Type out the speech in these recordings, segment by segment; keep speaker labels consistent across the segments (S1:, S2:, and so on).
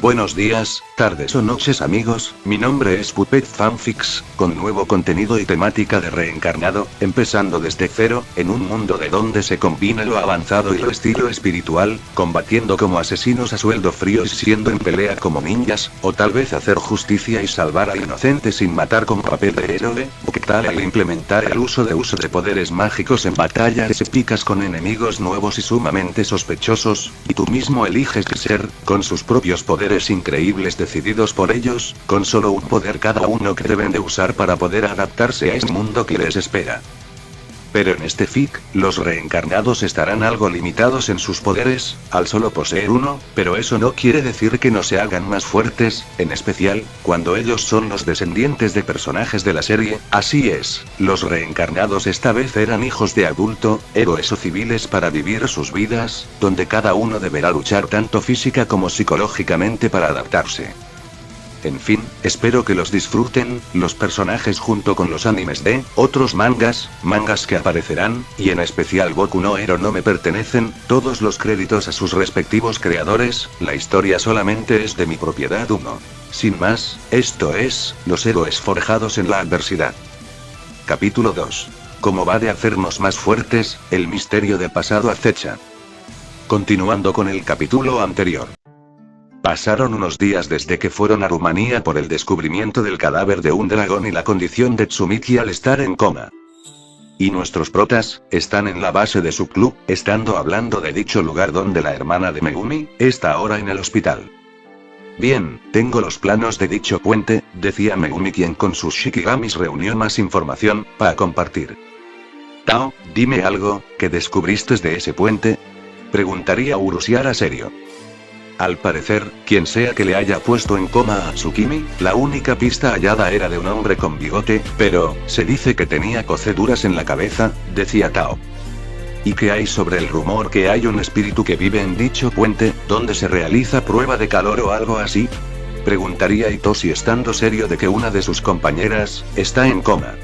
S1: Buenos días, tardes o noches amigos, mi nombre es Puppet Fanfics, con nuevo contenido y temática de reencarnado, empezando desde cero, en un mundo de donde se combina lo avanzado y lo estilo espiritual, combatiendo como asesinos a sueldo frío y siendo en pelea como ninjas, o tal vez hacer justicia y salvar a inocentes sin matar con papel de héroe, o qué tal el implementar el uso de poderes mágicos en batallas épicas con enemigos nuevos y sumamente sospechosos, y tú mismo eliges ser, con sus propios poderes increíbles decididos por ellos, con solo un poder cada uno que deben de usar para poder adaptarse a este mundo que les espera. Pero en este fic, los reencarnados estarán algo limitados en sus poderes, al solo poseer uno, pero eso no quiere decir que no se hagan más fuertes, en especial, cuando ellos son los descendientes de personajes de la serie. Así es, los reencarnados esta vez eran hijos de adulto, héroes o civiles para vivir sus vidas, donde cada uno deberá luchar tanto física como psicológicamente para adaptarse. En fin, espero que los disfruten, los personajes junto con los animes de otros mangas que aparecerán, y en especial Boku no Hero no me pertenecen, todos los créditos a sus respectivos creadores, la historia solamente es de mi propiedad 1. Sin más, esto es, los héroes forjados en la adversidad. Capítulo 2. Como va de hacernos más fuertes, el misterio del pasado acecha. Continuando con el capítulo anterior. Pasaron unos días desde que fueron a Rumanía por el descubrimiento del cadáver de un dragón y la condición de Tsumiki al estar en coma. Y nuestros protas están en la base de su club, estando hablando de dicho lugar donde la hermana de Megumi está ahora en el hospital. Bien, tengo los planos de dicho puente, decía Megumi, quien con sus shikigamis reunió más información para compartir. Tao, dime algo, ¿qué descubriste de ese puente? Preguntaría Urushiara serio. Al parecer, quien sea que le haya puesto en coma a Tsukimi, la única pista hallada era de un hombre con bigote, pero, se dice que tenía coceduras en la cabeza, decía Tao. ¿Y qué hay sobre el rumor que hay un espíritu que vive en dicho puente, donde se realiza prueba de calor o algo así? Preguntaría Hitoshi estando serio de que una de sus compañeras está en coma.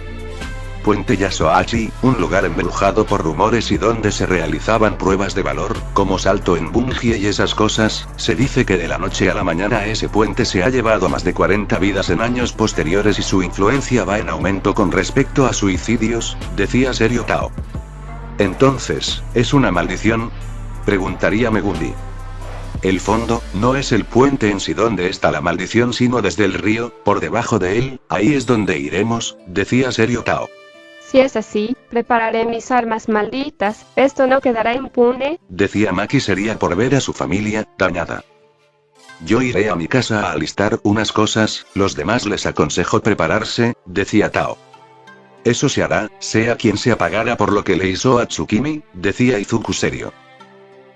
S1: Puente Yasuachi, un lugar embrujado por rumores y donde se realizaban pruebas de valor, como salto en bungee y esas cosas, se dice que de la noche a la mañana ese puente se ha llevado más de 40 vidas en años posteriores y su influencia va en aumento con respecto a suicidios, decía serio Tao. Entonces, ¿es una maldición? Preguntaría Megumi. El fondo, no es el puente en sí donde está la maldición sino desde el río, por debajo de él, ahí es donde iremos, decía serio Tao.
S2: Si es así, prepararé mis armas malditas, esto no quedará impune,
S1: decía Maki seria por ver a su familia dañada. Yo iré a mi casa a alistar unas cosas, los demás les aconsejo prepararse, decía Tao. Eso se hará, sea quien se pagara por lo que le hizo a Tsukimi, decía Izuku serio.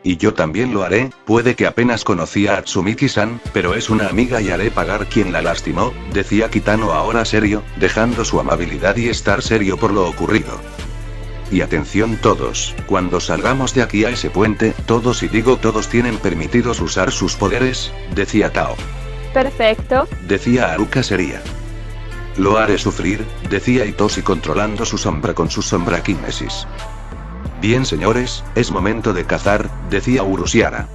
S1: Y yo también lo haré, puede que apenas conocía a Tsumiki-san, pero es una amiga y haré pagar quien la lastimó, decía Kitano ahora serio, dejando su amabilidad y estar serio por lo ocurrido. Y atención todos, cuando salgamos de aquí a ese puente, todos y digo todos tienen permitidos usar sus poderes, decía Tao.
S2: Perfecto,
S1: decía Haruka seria. Lo haré sufrir, decía Hitoshi controlando su sombra con su sombraquinesis. Bien señores, es momento de cazar, decía Urushiara.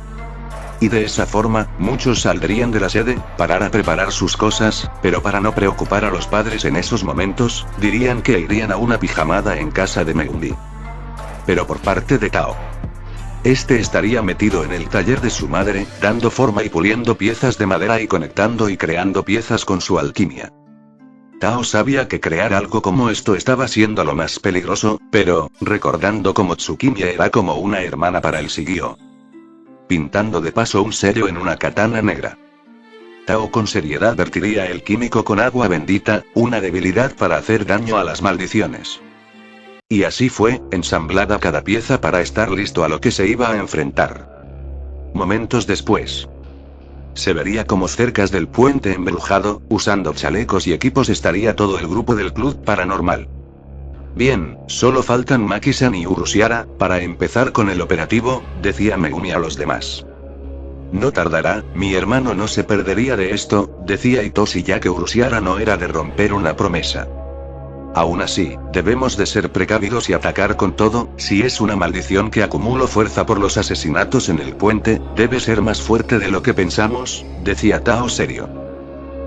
S1: Y de esa forma, muchos saldrían de la sede, para preparar sus cosas, pero para no preocupar a los padres en esos momentos, dirían que irían a una pijamada en casa de Megumi. Pero por parte de Tao. Este estaría metido en el taller de su madre, dando forma y puliendo piezas de madera y conectando y creando piezas con su alquimia. Tao sabía que crear algo como esto estaba siendo lo más peligroso, pero, recordando cómo Tsukimi era como una hermana para él siguió pintando de paso un sello en una katana negra. Tao con seriedad vertiría el químico con agua bendita, una debilidad para hacer daño a las maldiciones. Y así fue, ensamblada cada pieza para estar listo a lo que se iba a enfrentar. Momentos después. Se vería como cerca del puente embrujado, usando chalecos y equipos estaría todo el grupo del club paranormal. Bien, solo faltan Maki-san y Urushiara, para empezar con el operativo, decía Megumi a los demás. No tardará, mi hermano no se perdería de esto, decía Hitoshi ya que Urushiara no era de romper una promesa. Aún así, debemos de ser precavidos y atacar con todo. Si es una maldición que acumuló fuerza por los asesinatos en el puente, debe ser más fuerte de lo que pensamos, decía Tao serio.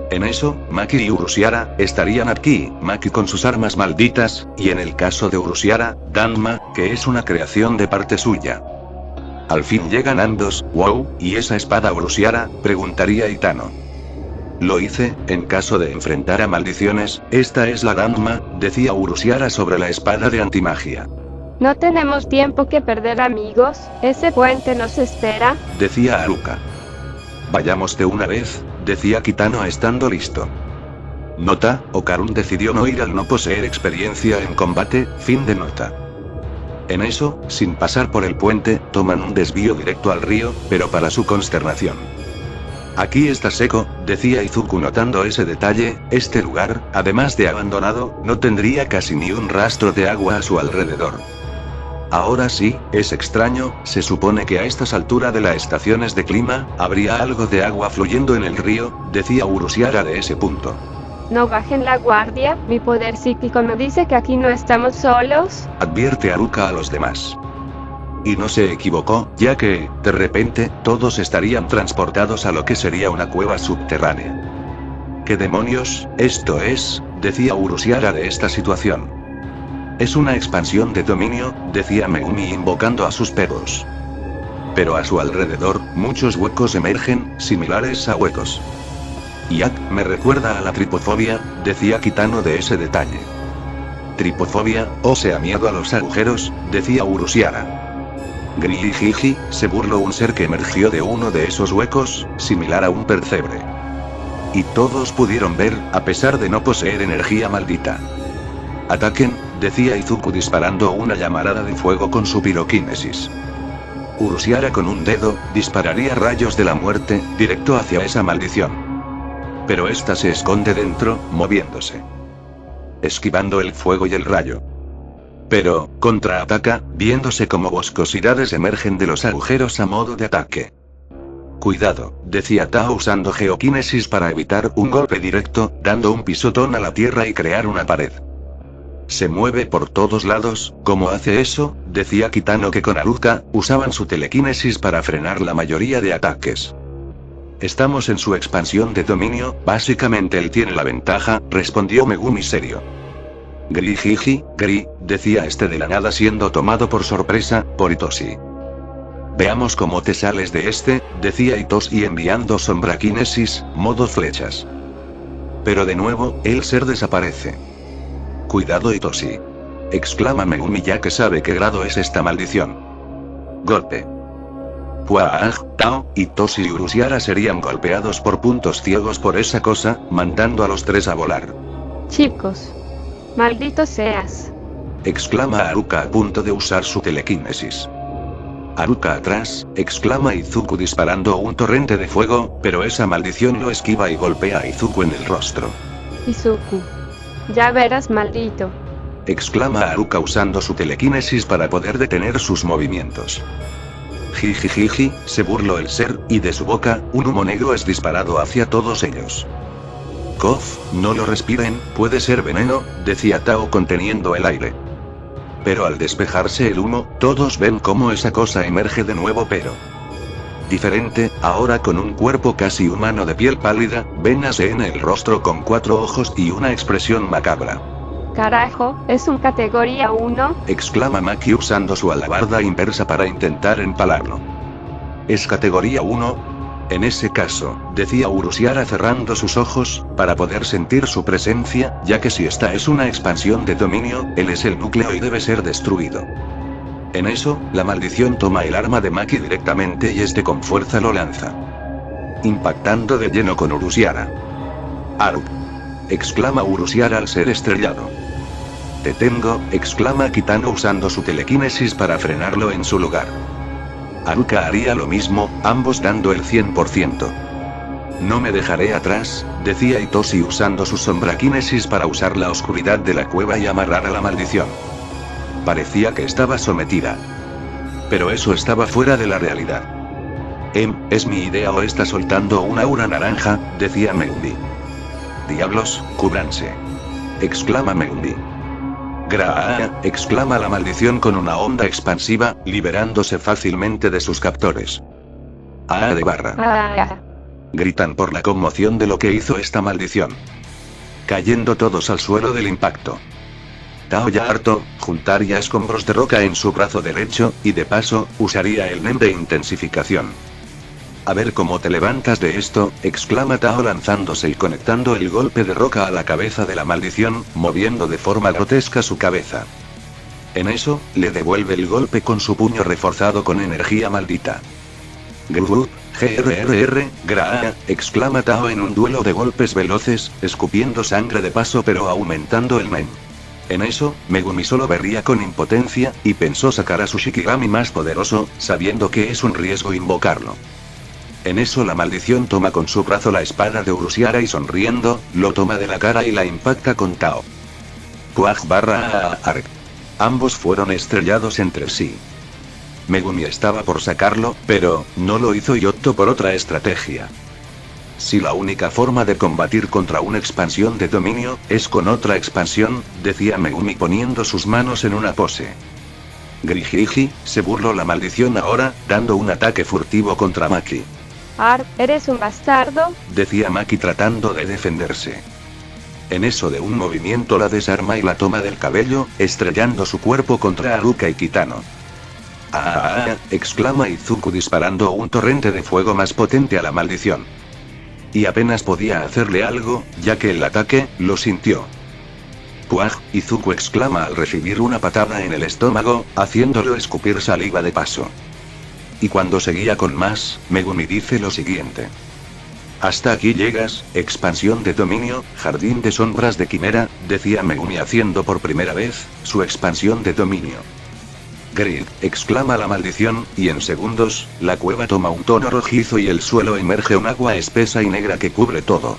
S1: En eso, Maki y Urushiara estarían aquí, Maki con sus armas malditas, y en el caso de Urushiara, Danma, que es una creación de parte suya. Al fin llegan ambos. Wow, ¿y esa espada Urushiara?, preguntaría Itano. Lo hice, en caso de enfrentar a maldiciones. Esta es la Danma, decía Urushiara sobre la espada de antimagia.
S2: No tenemos tiempo que perder, amigos, ese puente nos espera,
S1: decía Haruka. Vayamos de una vez, decía Kitano estando listo. Nota, Okarun decidió no ir al no poseer experiencia en combate. Fin de nota. En eso, sin pasar por el puente, toman un desvío directo al río, pero para su consternación. Aquí está seco, decía Izuku notando ese detalle. Este lugar, además de abandonado, no tendría casi ni un rastro de agua a su alrededor. Ahora sí, es extraño, se supone que a estas alturas de las estaciones de clima, habría algo de agua fluyendo en el río, decía Urushiara de ese punto.
S2: No bajen la guardia, mi poder psíquico me dice que aquí no estamos solos,
S1: advierte Haruka a los demás. Y no se equivocó, ya que, de repente, todos estarían transportados a lo que sería una cueva subterránea. ¿Qué demonios? Esto es, decía Urushiara de esta situación. Es una expansión de dominio, decía Megumi invocando a sus perros. Pero a su alrededor, muchos huecos emergen, similares a huecos. Yak, me recuerda a la tripofobia, decía Kitano de ese detalle. Tripofobia, o sea miedo a los agujeros, decía Urushiara. Grijiji, se burló un ser que emergió de uno de esos huecos, similar a un percebre. Y todos pudieron ver, a pesar de no poseer energía maldita. Ataquen, decía Izuku disparando una llamarada de fuego con su piroquinesis. Urushiara con un dedo, dispararía rayos de la muerte, directo hacia esa maldición. Pero esta se esconde dentro, moviéndose. Esquivando el fuego y el rayo. Pero, contraataca, viéndose como boscosidades emergen de los agujeros a modo de ataque. Cuidado, decía Tao usando geoquinesis para evitar un golpe directo, dando un pisotón a la tierra y crear una pared. Se mueve por todos lados. ¿Cómo hace eso?, decía Kitano que con Haruka, usaban su telequinesis para frenar la mayoría de ataques. Estamos en su expansión de dominio, básicamente él tiene la ventaja, respondió Megumi serio. Grijiji, decía este de la nada siendo tomado por sorpresa, por Itoshi. Veamos cómo te sales de este, decía Itoshi enviando sombraquinesis, modo flechas. Pero de nuevo, el ser desaparece. Cuidado Itoshi. Exclama Megumi ya que sabe qué grado es esta maldición. Golpe. Puaaj, Tao, Itoshi y Urushiara serían golpeados por puntos ciegos por esa cosa, mandando a los tres a volar.
S2: chicos. Maldito seas.
S1: Exclama Haruka a punto de usar su telequinesis. Haruka atrás, exclama Izuku disparando un torrente de fuego, pero esa maldición lo esquiva y golpea a Izuku en el rostro.
S2: Izuku. Ya verás, maldito.
S1: Exclama Haruka usando su telequinesis para poder detener sus movimientos. Jijijiji, se burló el ser, y de su boca, un humo negro es disparado hacia todos ellos. Kof, no lo respiren, puede ser veneno, decía Tao conteniendo el aire. Pero al despejarse el humo, todos ven cómo esa cosa emerge de nuevo pero diferente, ahora con un cuerpo casi humano de piel pálida, venas en el rostro con 4 ojos y una expresión macabra.
S2: Carajo, es un categoría 1,
S1: exclama Maki usando su alabarda inversa para intentar empalarlo. ¿Es categoría 1? En ese caso, decía Urushiara cerrando sus ojos, para poder sentir su presencia, ya que si esta es una expansión de dominio, él es el núcleo y debe ser destruido. En eso, la maldición toma el arma de Maki directamente y este con fuerza lo lanza. Impactando de lleno con Urushiara. ¡Aru! Exclama Urushiara al ser estrellado. Te tengo, exclama Kitano usando su telequinesis para frenarlo en su lugar. Haruka haría lo mismo, ambos dando el 100%. No me dejaré atrás, decía Itoshi usando su sombraquinesis para usar la oscuridad de la cueva y amarrar a la maldición. Parecía que estaba sometida. Pero eso estaba fuera de la realidad. ¿Es mi idea o está soltando un aura naranja?, decía Megumi. Diablos, cúbranse. Exclama Megumi. Gra, exclama la maldición con una onda expansiva, liberándose fácilmente de sus captores. De barra.
S2: Ah.
S1: Gritan por la conmoción de lo que hizo esta maldición. Cayendo todos al suelo del impacto. Tao, ya harto, juntaría escombros de roca en su brazo derecho, y de paso, usaría el NEM de intensificación. A ver cómo te levantas de esto, exclama Tao lanzándose y conectando el golpe de roca a la cabeza de la maldición, moviendo de forma grotesca su cabeza. En eso, le devuelve el golpe con su puño reforzado con energía maldita. Grrr, grrr, gra, exclama Tao en un duelo de golpes veloces, escupiendo sangre de paso pero aumentando el NEM. En eso, Megumi solo berría con impotencia, y pensó sacar a su Shikigami más poderoso, sabiendo que es un riesgo invocarlo. En eso la maldición toma con su brazo la espada de Urushiara y sonriendo, lo toma de la cara y la impacta con Tao. Quag barra arc. Ambos fueron estrellados entre sí. Megumi estaba por sacarlo, pero, no lo hizo y optó por otra estrategia. Si la única forma de combatir contra una expansión de dominio, es con otra expansión, decía Megumi poniendo sus manos en una pose. Grigiji, se burló la maldición ahora, dando un ataque furtivo contra Maki.
S2: ¿Eres un bastardo?
S1: Decía Maki tratando de defenderse. En eso de un movimiento la desarma y la toma del cabello, estrellando su cuerpo contra Haruka y Kitano. Exclama Izuku disparando un torrente de fuego más potente a la maldición. Y apenas podía hacerle algo, ya que el ataque, lo sintió. Puaj, Izuku exclama al recibir una patada en el estómago, haciéndolo escupir saliva de paso. Y cuando seguía con más, Megumi dice lo siguiente. Hasta aquí llegas, expansión de dominio, jardín de sombras de quimera, decía Megumi haciendo por primera vez, su expansión de dominio. Grid, exclama la maldición, y en segundos, la cueva toma un tono rojizo y el suelo emerge un agua espesa y negra que cubre todo.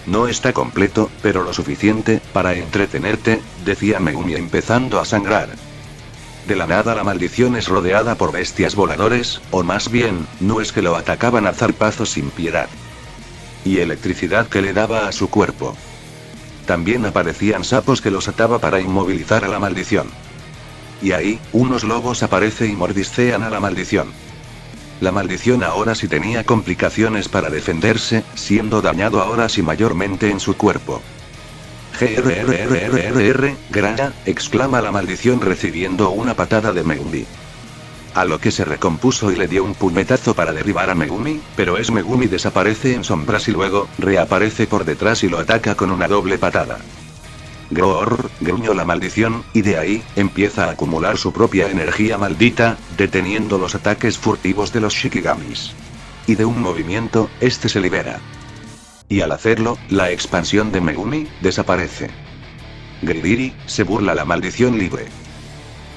S1: No está completo, pero lo suficiente, para entretenerte, decía Megumi empezando a sangrar. De la nada la maldición es rodeada por bestias voladores, o más bien, no es que lo atacaban a zarpazos sin piedad. Y electricidad que le daba a su cuerpo. También aparecían sapos que los ataba para inmovilizar a la maldición. Y ahí, unos lobos aparecen y mordisquean a la maldición. La maldición ahora sí tenía complicaciones para defenderse, siendo dañado ahora sí mayormente en su cuerpo. Graya, exclama la maldición recibiendo una patada de Megumi. A lo que se recompuso y le dio un puñetazo para derribar a Megumi, pero Megumi desaparece en sombras y luego, reaparece por detrás y lo ataca con una doble patada. Grrr, gruñó la maldición, y de ahí, empieza a acumular su propia energía maldita, deteniendo los ataques furtivos de los Shikigamis. Y de un movimiento, este se libera. Y al hacerlo, la expansión de Megumi, desaparece. Gridiri, se burla la maldición libre.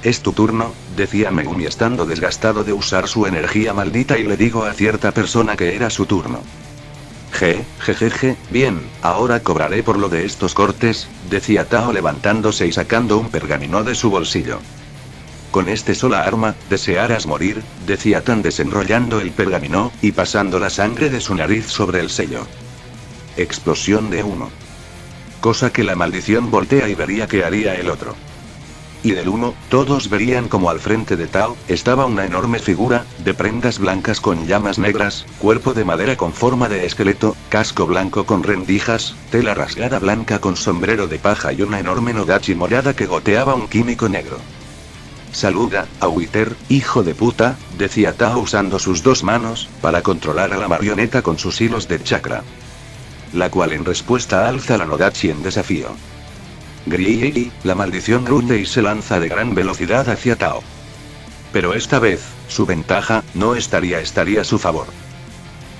S1: Es tu turno, decía Megumi estando desgastado de usar su energía maldita y le digo a cierta persona que era su turno. Jejeje, bien, ahora cobraré por lo de estos cortes, decía Tao levantándose y sacando un pergamino de su bolsillo. Con este sola arma, desearás morir, decía Tan desenrollando el pergamino, y pasando la sangre de su nariz sobre el sello. Explosión de humo. Cosa que la maldición voltea y vería que haría el otro. Y del humo, todos verían como al frente de Tao, estaba una enorme figura, de prendas blancas con llamas negras, cuerpo de madera con forma de esqueleto, casco blanco con rendijas, tela rasgada blanca con sombrero de paja y una enorme nodachi morada que goteaba un químico negro. Saluda, Awiter, hijo de puta, decía Tao usando sus dos manos, para controlar a la marioneta con sus hilos de chakra. La cual en respuesta alza la nodachi en desafío. Griiri, la maldición gruñe y se lanza de gran velocidad hacia Tao. Pero esta vez, su ventaja, no estaría a su favor.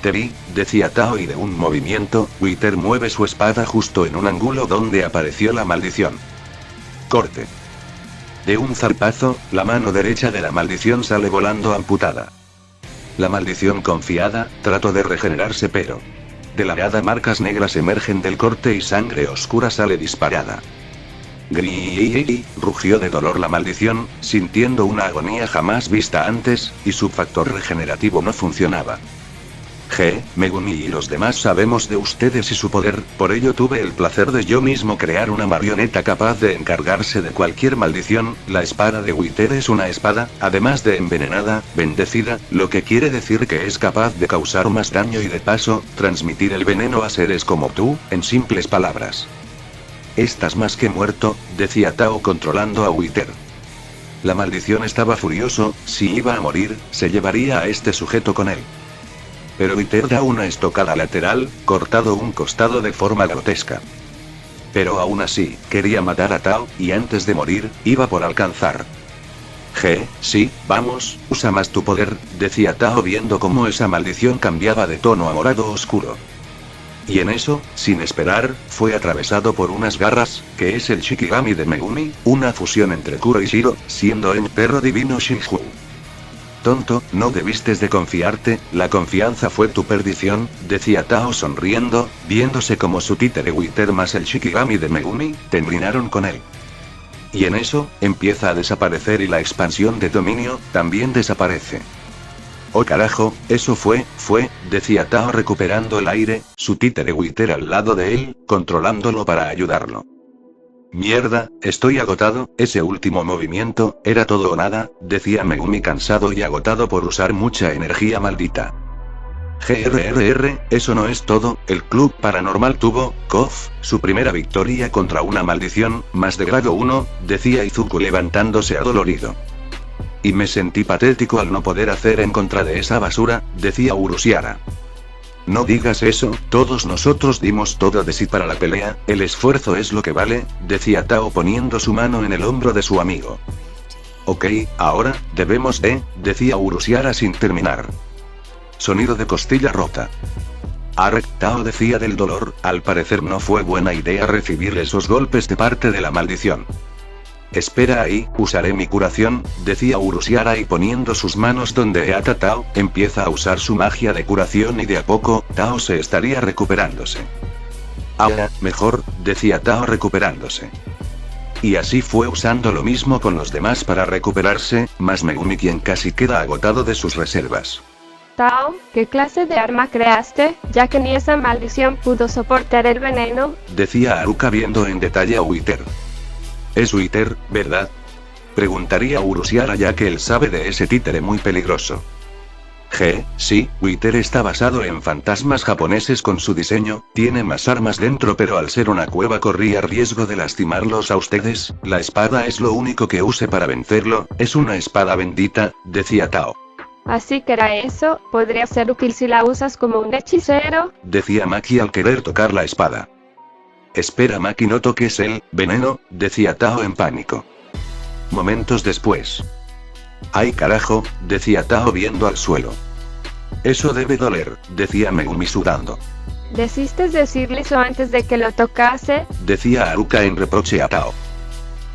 S1: Te vi, decía Tao y de un movimiento, Wither mueve su espada justo en un ángulo donde apareció la maldición. Corte. De un zarpazo, la mano derecha de la maldición sale volando amputada. La maldición confiada, trató de regenerarse pero... De la nada marcas negras emergen del corte y sangre oscura sale disparada. Griiri, rugió de dolor la maldición, sintiendo una agonía jamás vista antes, y su factor regenerativo no funcionaba. Megumi y los demás sabemos de ustedes y su poder, por ello tuve el placer de yo mismo crear una marioneta capaz de encargarse de cualquier maldición. La espada de Wither es una espada, además de envenenada, bendecida, lo que quiere decir que es capaz de causar más daño y de paso, transmitir el veneno a seres como tú, en simples palabras. Estás más que muerto, decía Tao controlando a Wither. La maldición estaba furioso, si iba a morir, se llevaría a este sujeto con él. Pero Wither da una estocada lateral, cortado un costado de forma grotesca. Pero aún así, quería matar a Tao, y antes de morir, iba por alcanzar. Sí, vamos, usa más tu poder, decía Tao viendo cómo esa maldición cambiaba de tono a morado oscuro. Y en eso, sin esperar, fue atravesado por unas garras, que es el Shikigami de Megumi, una fusión entre Kuro y Shiro, siendo el perro divino Shinju. Tonto, no debistes de confiarte, la confianza fue tu perdición, decía Tao sonriendo, viéndose como su títere Wither más el Shikigami de Megumi, terminaron con él. Y en eso, empieza a desaparecer y la expansión de dominio, también desaparece. Oh carajo, eso fue, decía Tao recuperando el aire, su títere Wither al lado de él, controlándolo para ayudarlo. Mierda, estoy agotado, ese último movimiento, era todo o nada, decía Megumi cansado y agotado por usar mucha energía maldita. Eso no es todo, el club paranormal tuvo, su primera victoria contra una maldición, más de grado 1, decía Izuku levantándose adolorido. Y me sentí patético al no poder hacer en contra de esa basura, decía Urushiara. No digas eso, todos nosotros dimos todo de sí para la pelea, el esfuerzo es lo que vale, decía Tao poniendo su mano en el hombro de su amigo. Ok, ahora, debemos decía Urushiara sin terminar. Sonido de costilla rota. Ark, Tao decía del dolor, al parecer no fue buena idea recibir esos golpes de parte de la maldición. Espera ahí, usaré mi curación, decía Urushiara y poniendo sus manos donde ata Tao, empieza a usar su magia de curación y de a poco, Tao se estaría recuperándose. Ahora, mejor, decía Tao recuperándose. Y así fue usando lo mismo con los demás para recuperarse, más Megumi quien casi queda agotado de sus reservas.
S2: Tao, ¿qué clase de arma creaste, ya que ni esa maldición pudo soportar el veneno? Decía
S1: Haruka viendo en detalle a Wither. Es Wither, ¿verdad? Preguntaría Urushiara ya que él sabe de ese títere muy peligroso. Sí, Wither está basado en fantasmas japoneses con su diseño, tiene más armas dentro pero al ser una cueva corría riesgo de lastimarlos a ustedes, la espada es lo único que use para vencerlo, es una espada bendita, decía Tao.
S2: Así que era eso, podría ser útil si la usas como un hechicero,
S1: decía Maki al querer tocar la espada. Espera Maki, no toques el veneno, decía Tao en pánico. Momentos después. Ay carajo, decía Tao viendo al suelo. Eso debe doler, decía Megumi sudando.
S2: ¿Desistes decirle eso antes de que lo tocase?
S1: Decía Haruka en reproche a Tao.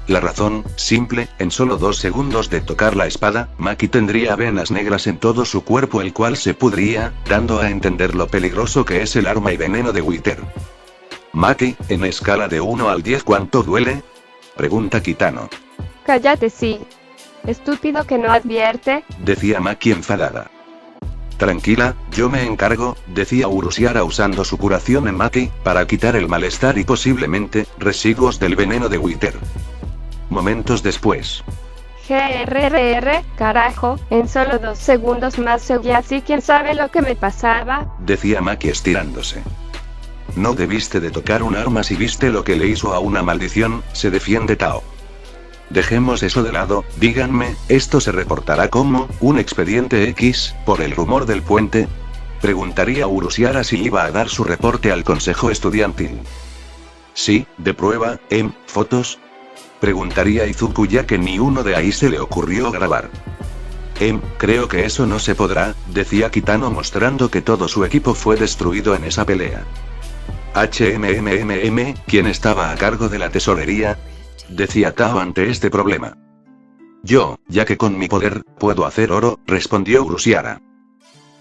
S1: La razón, simple, en solo 2 segundos de tocar la espada, Maki tendría venas negras en todo su cuerpo el cual se pudría, dando a entender lo peligroso que es el arma y veneno de Wither. Maki, en escala de 1 al 10 ¿cuánto duele? Pregunta Kitano.
S2: Cállate sí. Estúpido que no advierte,
S1: decía Maki enfadada. Tranquila, yo me encargo, decía Urushiara usando su curación en Maki, para quitar el malestar y posiblemente, residuos del veneno de Wither. Momentos después.
S2: Carajo, en solo 2 segundos más seguí así quién sabe lo que me pasaba,
S1: decía Maki estirándose. No debiste de tocar un arma si viste lo que le hizo a una maldición, se defiende Tao. Dejemos eso de lado, díganme, ¿esto se reportará como un expediente X, por el rumor del puente? Preguntaría Urushiara si iba a dar su reporte al consejo estudiantil. Sí, de prueba, fotos. Preguntaría Izuku ya que ni uno de ahí se le ocurrió grabar. Creo que eso no se podrá, decía Kitano mostrando que todo su equipo fue destruido en esa pelea. ¿Quién estaba a cargo de la tesorería? Decía Tao ante este problema. Yo, ya que con mi poder, puedo hacer oro, respondió Urushiara.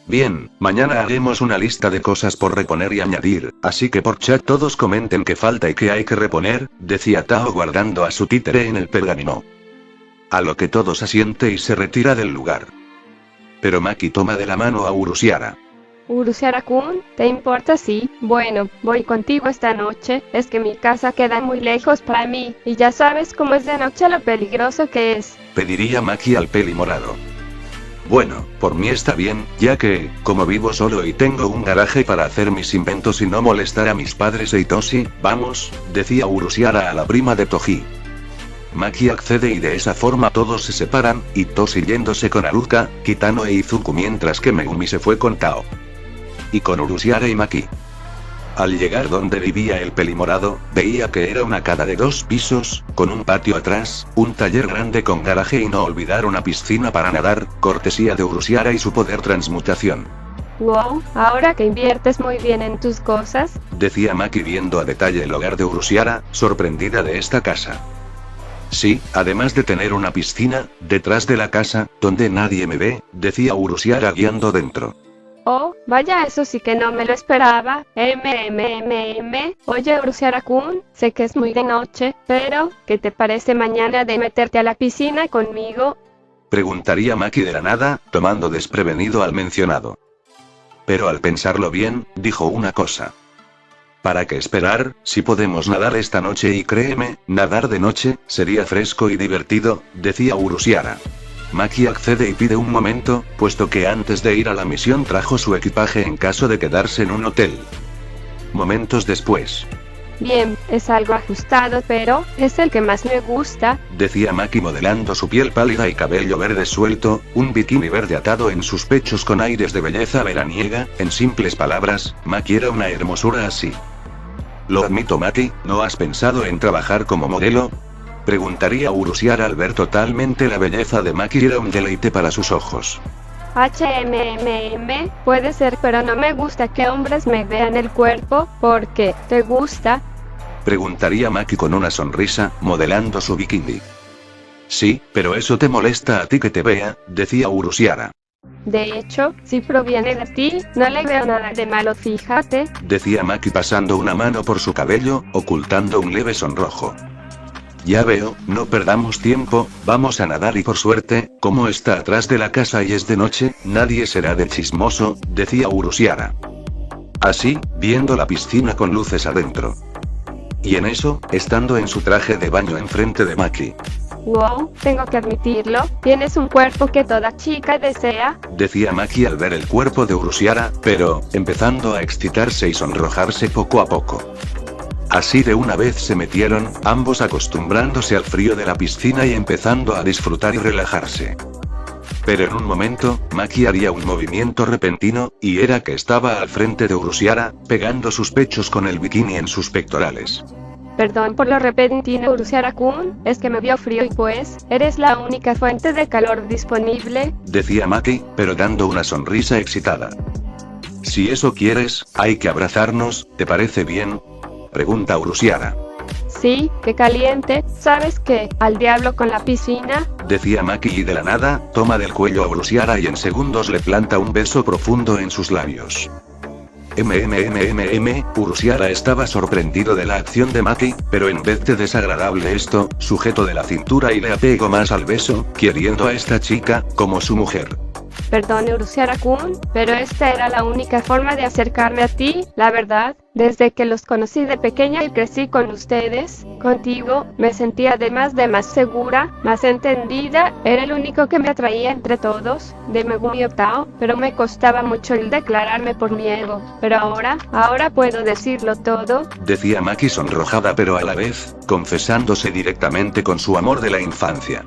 S1: Bien, mañana haremos una lista de cosas por reponer y añadir, así que por chat todos comenten qué falta y qué hay que reponer, decía Tao guardando a su títere en el pergamino. A lo que todos asiente y se retira del lugar. Pero Maki toma de la mano a Urushiara.
S2: Urusiara-kun, ¿te importa si, bueno, voy contigo esta noche? Es que mi casa queda muy lejos para mí, y ya sabes cómo es de noche lo peligroso que es.
S1: Pediría Maki al peli morado. Bueno, por mí está bien, ya que, como vivo solo y tengo un garaje para hacer mis inventos y no molestar a mis padres e Hitoshi, vamos, decía Urusiara a la prima de Toji. Maki accede y de esa forma todos se separan, Hitoshi yéndose con Haruka, Kitano e Izuku mientras que Megumi se fue con Tao. Y con Urusiara y Maki. Al llegar donde vivía el pelimorado, veía que era una casa de 2 pisos, con un patio atrás, un taller grande con garaje y no olvidar una piscina para nadar, cortesía de Urusiara y su poder transmutación.
S2: Wow, ahora que inviertes muy bien en tus cosas,
S1: decía Maki viendo a detalle el hogar de Urusiara, sorprendida de esta casa. Sí, además de tener una piscina, detrás de la casa, donde nadie me ve, decía Urusiara guiando dentro.
S2: Oh, vaya, eso sí que no me lo esperaba. Oye, Urusiara-kun, sé que es muy de noche, pero, ¿qué te parece mañana de meterte a la piscina conmigo?
S1: Preguntaría Maki de la nada, tomando desprevenido al mencionado. Pero al pensarlo bien, dijo una cosa. ¿Para qué esperar, si podemos nadar esta noche? Y créeme, nadar de noche, sería fresco y divertido, decía Urusiara. Maki accede y pide un momento, puesto que antes de ir a la misión trajo su equipaje en caso de quedarse en un hotel. Momentos después.
S2: Bien, es algo ajustado pero, es el que más me gusta,
S1: decía Maki modelando su piel pálida y cabello verde suelto, un bikini verde atado en sus pechos con aires de belleza veraniega, en simples palabras, Maki era una hermosura así. Lo admito Maki, ¿no has pensado en trabajar como modelo? Preguntaría Urusiara al ver totalmente la belleza de Maki era un deleite para sus ojos.
S2: Puede ser pero no me gusta que hombres me vean el cuerpo, ¿por qué? ¿Te gusta?
S1: Preguntaría Maki con una sonrisa, modelando su bikini. Sí, pero eso te molesta a ti que te vea, decía Urusiara.
S2: De hecho, si proviene de ti, no le veo nada de malo, fíjate, decía
S1: Maki pasando una mano por su cabello, ocultando un leve sonrojo. Ya veo, no perdamos tiempo, vamos a nadar y por suerte, como está atrás de la casa y es de noche, nadie será de chismoso, decía Urusiara. Así, viendo la piscina con luces adentro. Y en eso, estando en su traje de baño enfrente de Maki.
S2: Wow, tengo que admitirlo, tienes un cuerpo que toda chica desea,
S1: decía Maki al ver el cuerpo de Urusiara, pero, empezando a excitarse y sonrojarse poco a poco. Así de una vez se metieron, ambos acostumbrándose al frío de la piscina y empezando a disfrutar y relajarse. Pero en un momento, Maki haría un movimiento repentino, y era que estaba al frente de Urusiara, pegando sus pechos con el bikini en sus pectorales.
S2: Perdón por lo repentino, Urusiara-kun, es que me vio frío y pues, eres la única fuente de calor disponible, decía
S1: Maki, pero dando una sonrisa excitada. Si eso quieres, hay que abrazarnos, ¿te parece bien? Pregunta Urusiara.
S2: Sí, qué caliente, ¿sabes qué? Al diablo con la piscina,
S1: decía Maki y de la nada, toma del cuello a Urusiara y en segundos le planta un beso profundo en sus labios. Urusiara estaba sorprendido de la acción de Maki, pero en vez de desagradable esto, sujeto de la cintura y le apegó más al beso, queriendo a esta chica, como su mujer.
S2: Perdón, Urusiara-kun, pero esta era la única forma de acercarme a ti, la verdad. Desde que los conocí de pequeña y crecí con ustedes, contigo, me sentía además de más segura, más entendida, era el único que me atraía entre todos, de Megumi Tao, pero me costaba mucho el declararme por mi ego. Pero ahora puedo decirlo todo,
S1: decía Maki sonrojada pero a la vez, confesándose directamente con su amor de la infancia.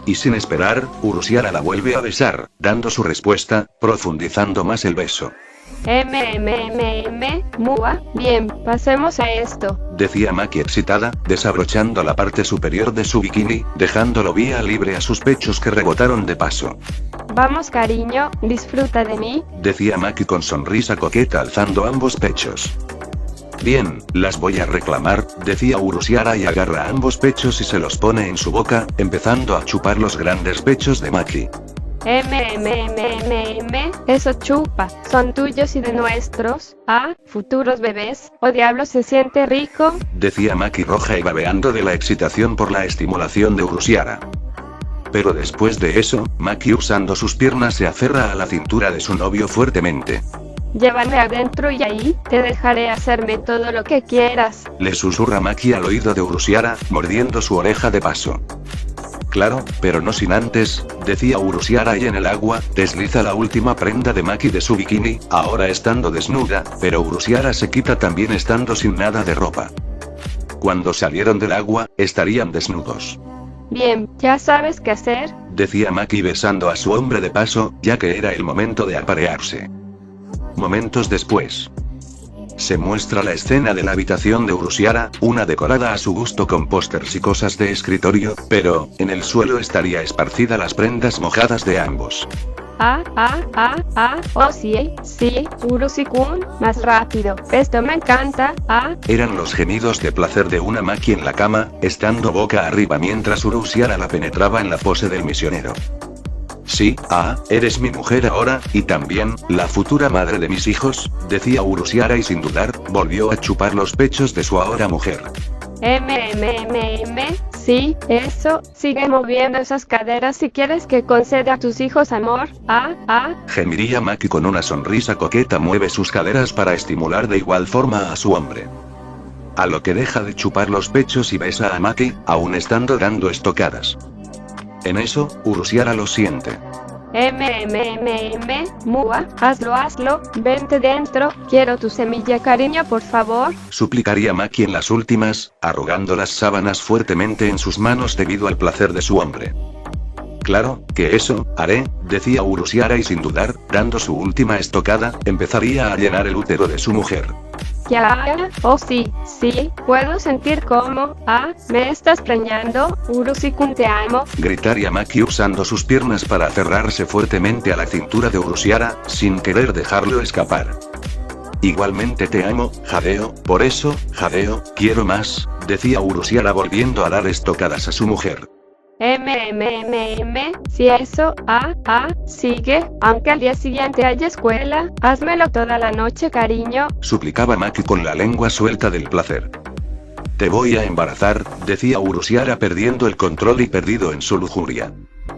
S1: Y sin esperar, Urusiara la vuelve a besar, dando su respuesta, profundizando más el beso.
S2: Mua, bien, pasemos a esto,
S1: decía Maki excitada, desabrochando la parte superior de su bikini, dejándolo vía libre a sus pechos que rebotaron de paso.
S2: Vamos cariño, disfruta de mí,
S1: decía Maki con sonrisa coqueta alzando ambos pechos. Bien, las voy a reclamar, decía Urusiara y agarra ambos pechos y se los pone en su boca, empezando a chupar los grandes pechos de Maki.
S2: Eso chupa, son tuyos y de nuestros, futuros bebés, o diablo se siente rico,
S1: decía Maki roja y babeando de la excitación por la estimulación de Urusiara. Pero después de eso, Maki usando sus piernas se aferra a la cintura de su novio fuertemente.
S2: Llévame adentro y ahí te dejaré hacerme todo lo que quieras.
S1: Le susurra Maki al oído de Urusiara, mordiendo su oreja de paso. Claro, pero no sin antes, decía Urusiara, y en el agua, desliza la última prenda de Maki de su bikini, ahora estando desnuda, pero Urusiara se quita también estando sin nada de ropa. Cuando salieron del agua, estarían desnudos.
S2: Bien, ya sabes qué hacer,
S1: Decía Maki besando a su hombre de paso, ya que era el momento de aparearse. Momentos después. Se muestra la escena de la habitación de Urusiara, una decorada a su gusto con pósters y cosas de escritorio, pero, en el suelo estaría esparcida las prendas mojadas de ambos.
S2: oh sí, Urushi-kun, más rápido, esto me encanta,
S1: Eran los gemidos de placer de una Maki en la cama, estando boca arriba mientras Urusiara la penetraba en la pose del misionero. Sí, eres mi mujer ahora, y también, la futura madre de mis hijos, decía Urusiara y sin dudar, volvió a chupar los pechos de su ahora mujer.
S2: sí, eso, sigue moviendo esas caderas si quieres que conceda a tus hijos amor,
S1: Gemiría Maki con una sonrisa coqueta, mueve sus caderas para estimular de igual forma a su hombre. A lo que deja de chupar los pechos y besa a Maki, aún estando dando estocadas. En eso, Urusiara lo siente.
S2: Mua, hazlo, vente dentro, quiero tu semilla cariño por favor.
S1: Suplicaría Maki en las últimas, arrugando las sábanas fuertemente en sus manos debido al placer de su hombre. Claro, que eso, haré, decía Urusiara y sin dudar, dando su última estocada, empezaría a llenar el útero de su mujer.
S2: Ya, oh sí, puedo sentir cómo, me estás preñando, Urushi-kun te amo.
S1: Gritaría Maki usando sus piernas para aferrarse fuertemente a la cintura de Urusiara, sin querer dejarlo escapar. Igualmente te amo, Jadeo, por eso, Jadeo, quiero más, decía Urusiara volviendo a dar estocadas a su mujer.
S2: Si eso, sigue, aunque al día siguiente haya escuela, házmelo toda la noche cariño,
S1: suplicaba Maki con la lengua suelta del placer. Te voy a embarazar, decía Urusiara perdiendo el control y perdido en su lujuria.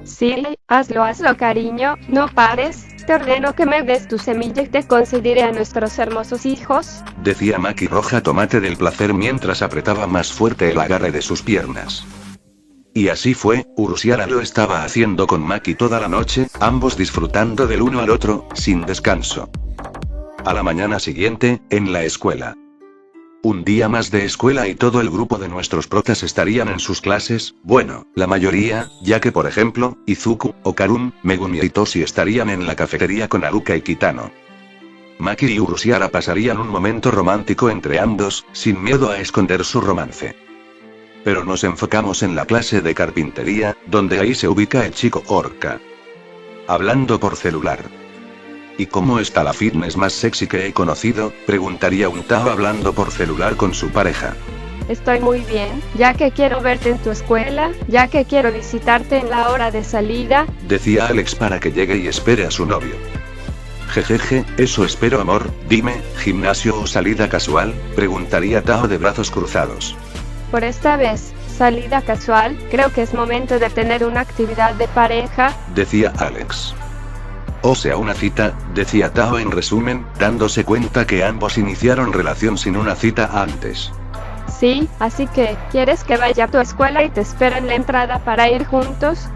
S2: Sí, hazlo cariño, no pares, te ordeno que me des tu semilla y te concederé a nuestros hermosos hijos,
S1: decía Maki roja tomate del placer mientras apretaba más fuerte el agarre de sus piernas. Y así fue, Urusiara lo estaba haciendo con Maki toda la noche, ambos disfrutando del uno al otro, sin descanso. A la mañana siguiente, en la escuela. Un día más de escuela y todo el grupo de nuestros protas estarían en sus clases, bueno, la mayoría, ya que por ejemplo, Izuku, Okarun, Megumi y Toshi estarían en la cafetería con Haruka y Kitano. Maki y Urusiara pasarían un momento romántico entre ambos, sin miedo a esconder su romance. Pero nos enfocamos en la clase de carpintería, donde ahí se ubica el chico Orca. Hablando por celular. ¿Y cómo está la fitness más sexy que he conocido?, preguntaría un Tao hablando por celular con su pareja.
S2: Estoy muy bien, ya que quiero verte en tu escuela, ya que quiero visitarte en la hora de salida,
S1: decía Alex para que llegue y espere a su novio. Jejeje, eso espero amor, dime, ¿gimnasio o salida casual?, preguntaría Tao de brazos cruzados.
S2: Por esta vez, salida casual, creo que es momento de tener una actividad de pareja, decía
S1: Alex. O sea, una cita, decía Tao en resumen, dándose cuenta que ambos iniciaron relación sin una cita antes.
S2: Sí, así que, ¿quieres que vaya a tu escuela y te espero en la entrada para ir juntos?,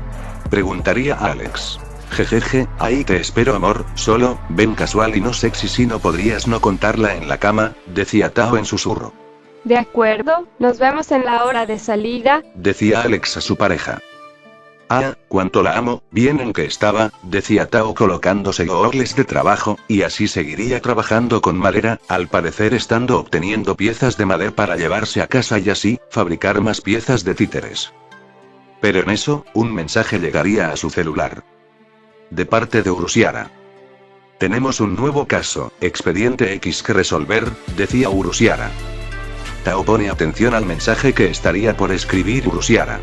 S1: preguntaría Alex. Jejeje, ahí te espero amor, solo, ven casual y no sexy, si no podrías no contarla en la cama, decía Tao en susurro.
S2: De acuerdo, nos vemos en la hora de salida,
S1: decía Alex a su pareja. Cuánto la amo, bien en que estaba, decía Tao colocándose googles de trabajo, y así seguiría trabajando con madera, al parecer estando obteniendo piezas de madera para llevarse a casa y así, fabricar más piezas de títeres. Pero en eso, un mensaje llegaría a su celular. De parte de Urusiara. Tenemos un nuevo caso, expediente X que resolver, decía Urusiara. Tao pone atención al mensaje que estaría por escribir Urusiara.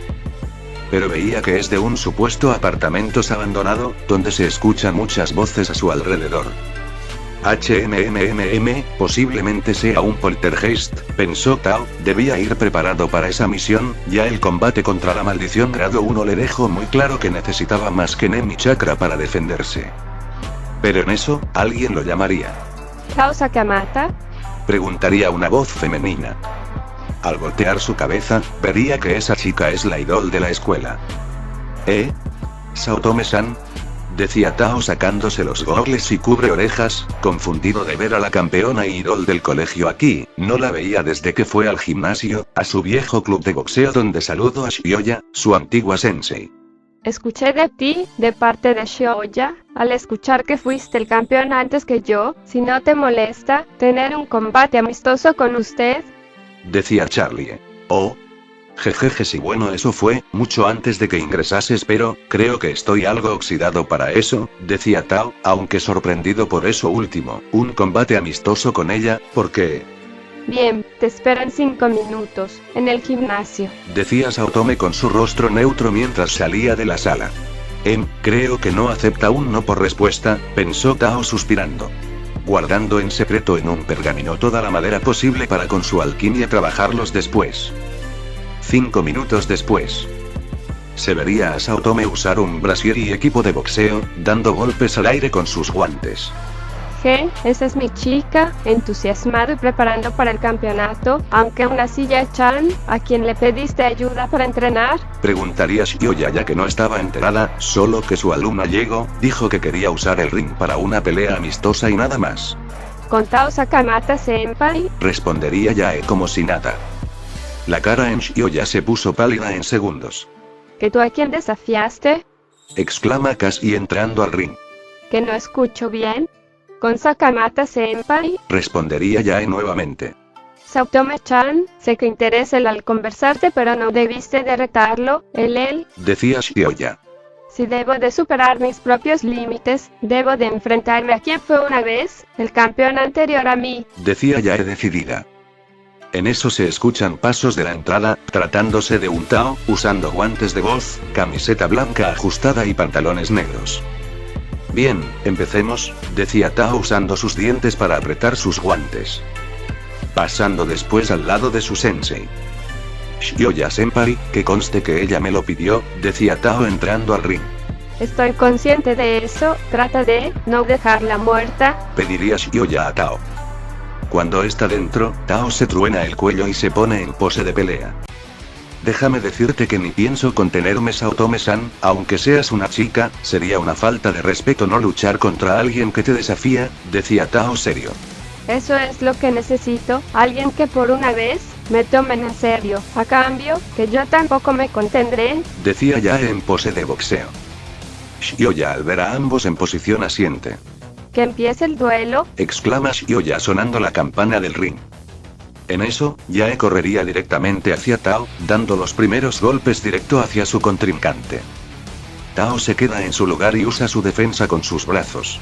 S1: Pero veía que es de un supuesto apartamento abandonado, donde se escuchan muchas voces a su alrededor. Posiblemente sea un poltergeist, pensó Tao, debía ir preparado para esa misión, ya el combate contra la maldición grado 1 le dejó muy claro que necesitaba más que Nemi Chakra para defenderse. Pero en eso, alguien lo llamaría.
S2: Tao Sakamata.
S1: Preguntaría una voz femenina. Al voltear su cabeza, vería que esa chica es la idol de la escuela. Saotome-san, decía Tao sacándose los gogles y cubre orejas, confundido de ver a la campeona y idol del colegio aquí. No la veía desde que fue al gimnasio, a su viejo club de boxeo donde saludó a Shioya, su antigua sensei.
S2: Escuché de ti, de parte de Shioya, al escuchar que fuiste el campeón antes que yo. Si no te molesta, tener un combate amistoso con usted,
S1: decía Charlie. Oh. Jejeje, sí, bueno, eso fue mucho antes de que ingresases, pero creo que estoy algo oxidado para eso, decía Tao, aunque sorprendido por eso último. Un combate amistoso con ella, ¿por qué?
S2: Bien, te espero en 5 minutos, en el gimnasio,
S1: decía Saotome con su rostro neutro mientras salía de la sala. Creo que no acepta un no por respuesta, pensó Tao suspirando. Guardando en secreto en un pergamino toda la madera posible para con su alquimia trabajarlos después. 5 minutos después. Se vería a Saotome usar un brasier y equipo de boxeo, dando golpes al aire con sus guantes.
S2: Esa es mi chica, entusiasmado y preparando para el campeonato, aunque aún así Chan, ¿a quien le pediste ayuda para entrenar?
S1: Preguntaría Shioya ya que no estaba enterada, solo que su alumna Yego dijo que quería usar el ring para una pelea amistosa y nada más.
S2: Con Tao Sakamata senpai,
S1: respondería Yae como si nada. La cara en Shioya se puso pálida en segundos.
S2: ¿Que tú a quién desafiaste?
S1: Exclama casi entrando al ring.
S2: ¿Que no escucho bien? Con Sakamata senpai,
S1: respondería Yae nuevamente.
S2: Saotome-chan, sé que interesa él al conversarte, pero no debiste de retarlo, él,
S1: decía Shioya.
S2: Si debo de superar mis propios límites, debo de enfrentarme a quien fue una vez, el campeón anterior a mí,
S1: decía Yae decidida. En eso se escuchan pasos de la entrada, tratándose de un Tao, usando guantes de voz, camiseta blanca ajustada y pantalones negros. Bien, empecemos, decía Tao usando sus dientes para apretar sus guantes. Pasando después al lado de su sensei. Shioya-senpai, que conste que ella me lo pidió, decía Tao entrando al ring.
S2: Estoy consciente de eso, trata de no dejarla muerta,
S1: pediría Shioya a Tao. Cuando está dentro, Tao se truena el cuello y se pone en pose de pelea. Déjame decirte que ni pienso contenerme, Saotome-san, aunque seas una chica, sería una falta de respeto no luchar contra alguien que te desafía, decía Tao serio.
S2: Eso es lo que necesito, alguien que por una vez me tomen en serio, a cambio, que yo tampoco me contendré,
S1: decía Yae en pose de boxeo. Shioya al ver a ambos en posición asiente.
S2: Que empiece el duelo,
S1: exclama Shioya sonando la campana del ring. En eso, Yae correría directamente hacia Tao, dando los primeros golpes directo hacia su contrincante. Tao se queda en su lugar y usa su defensa con sus brazos,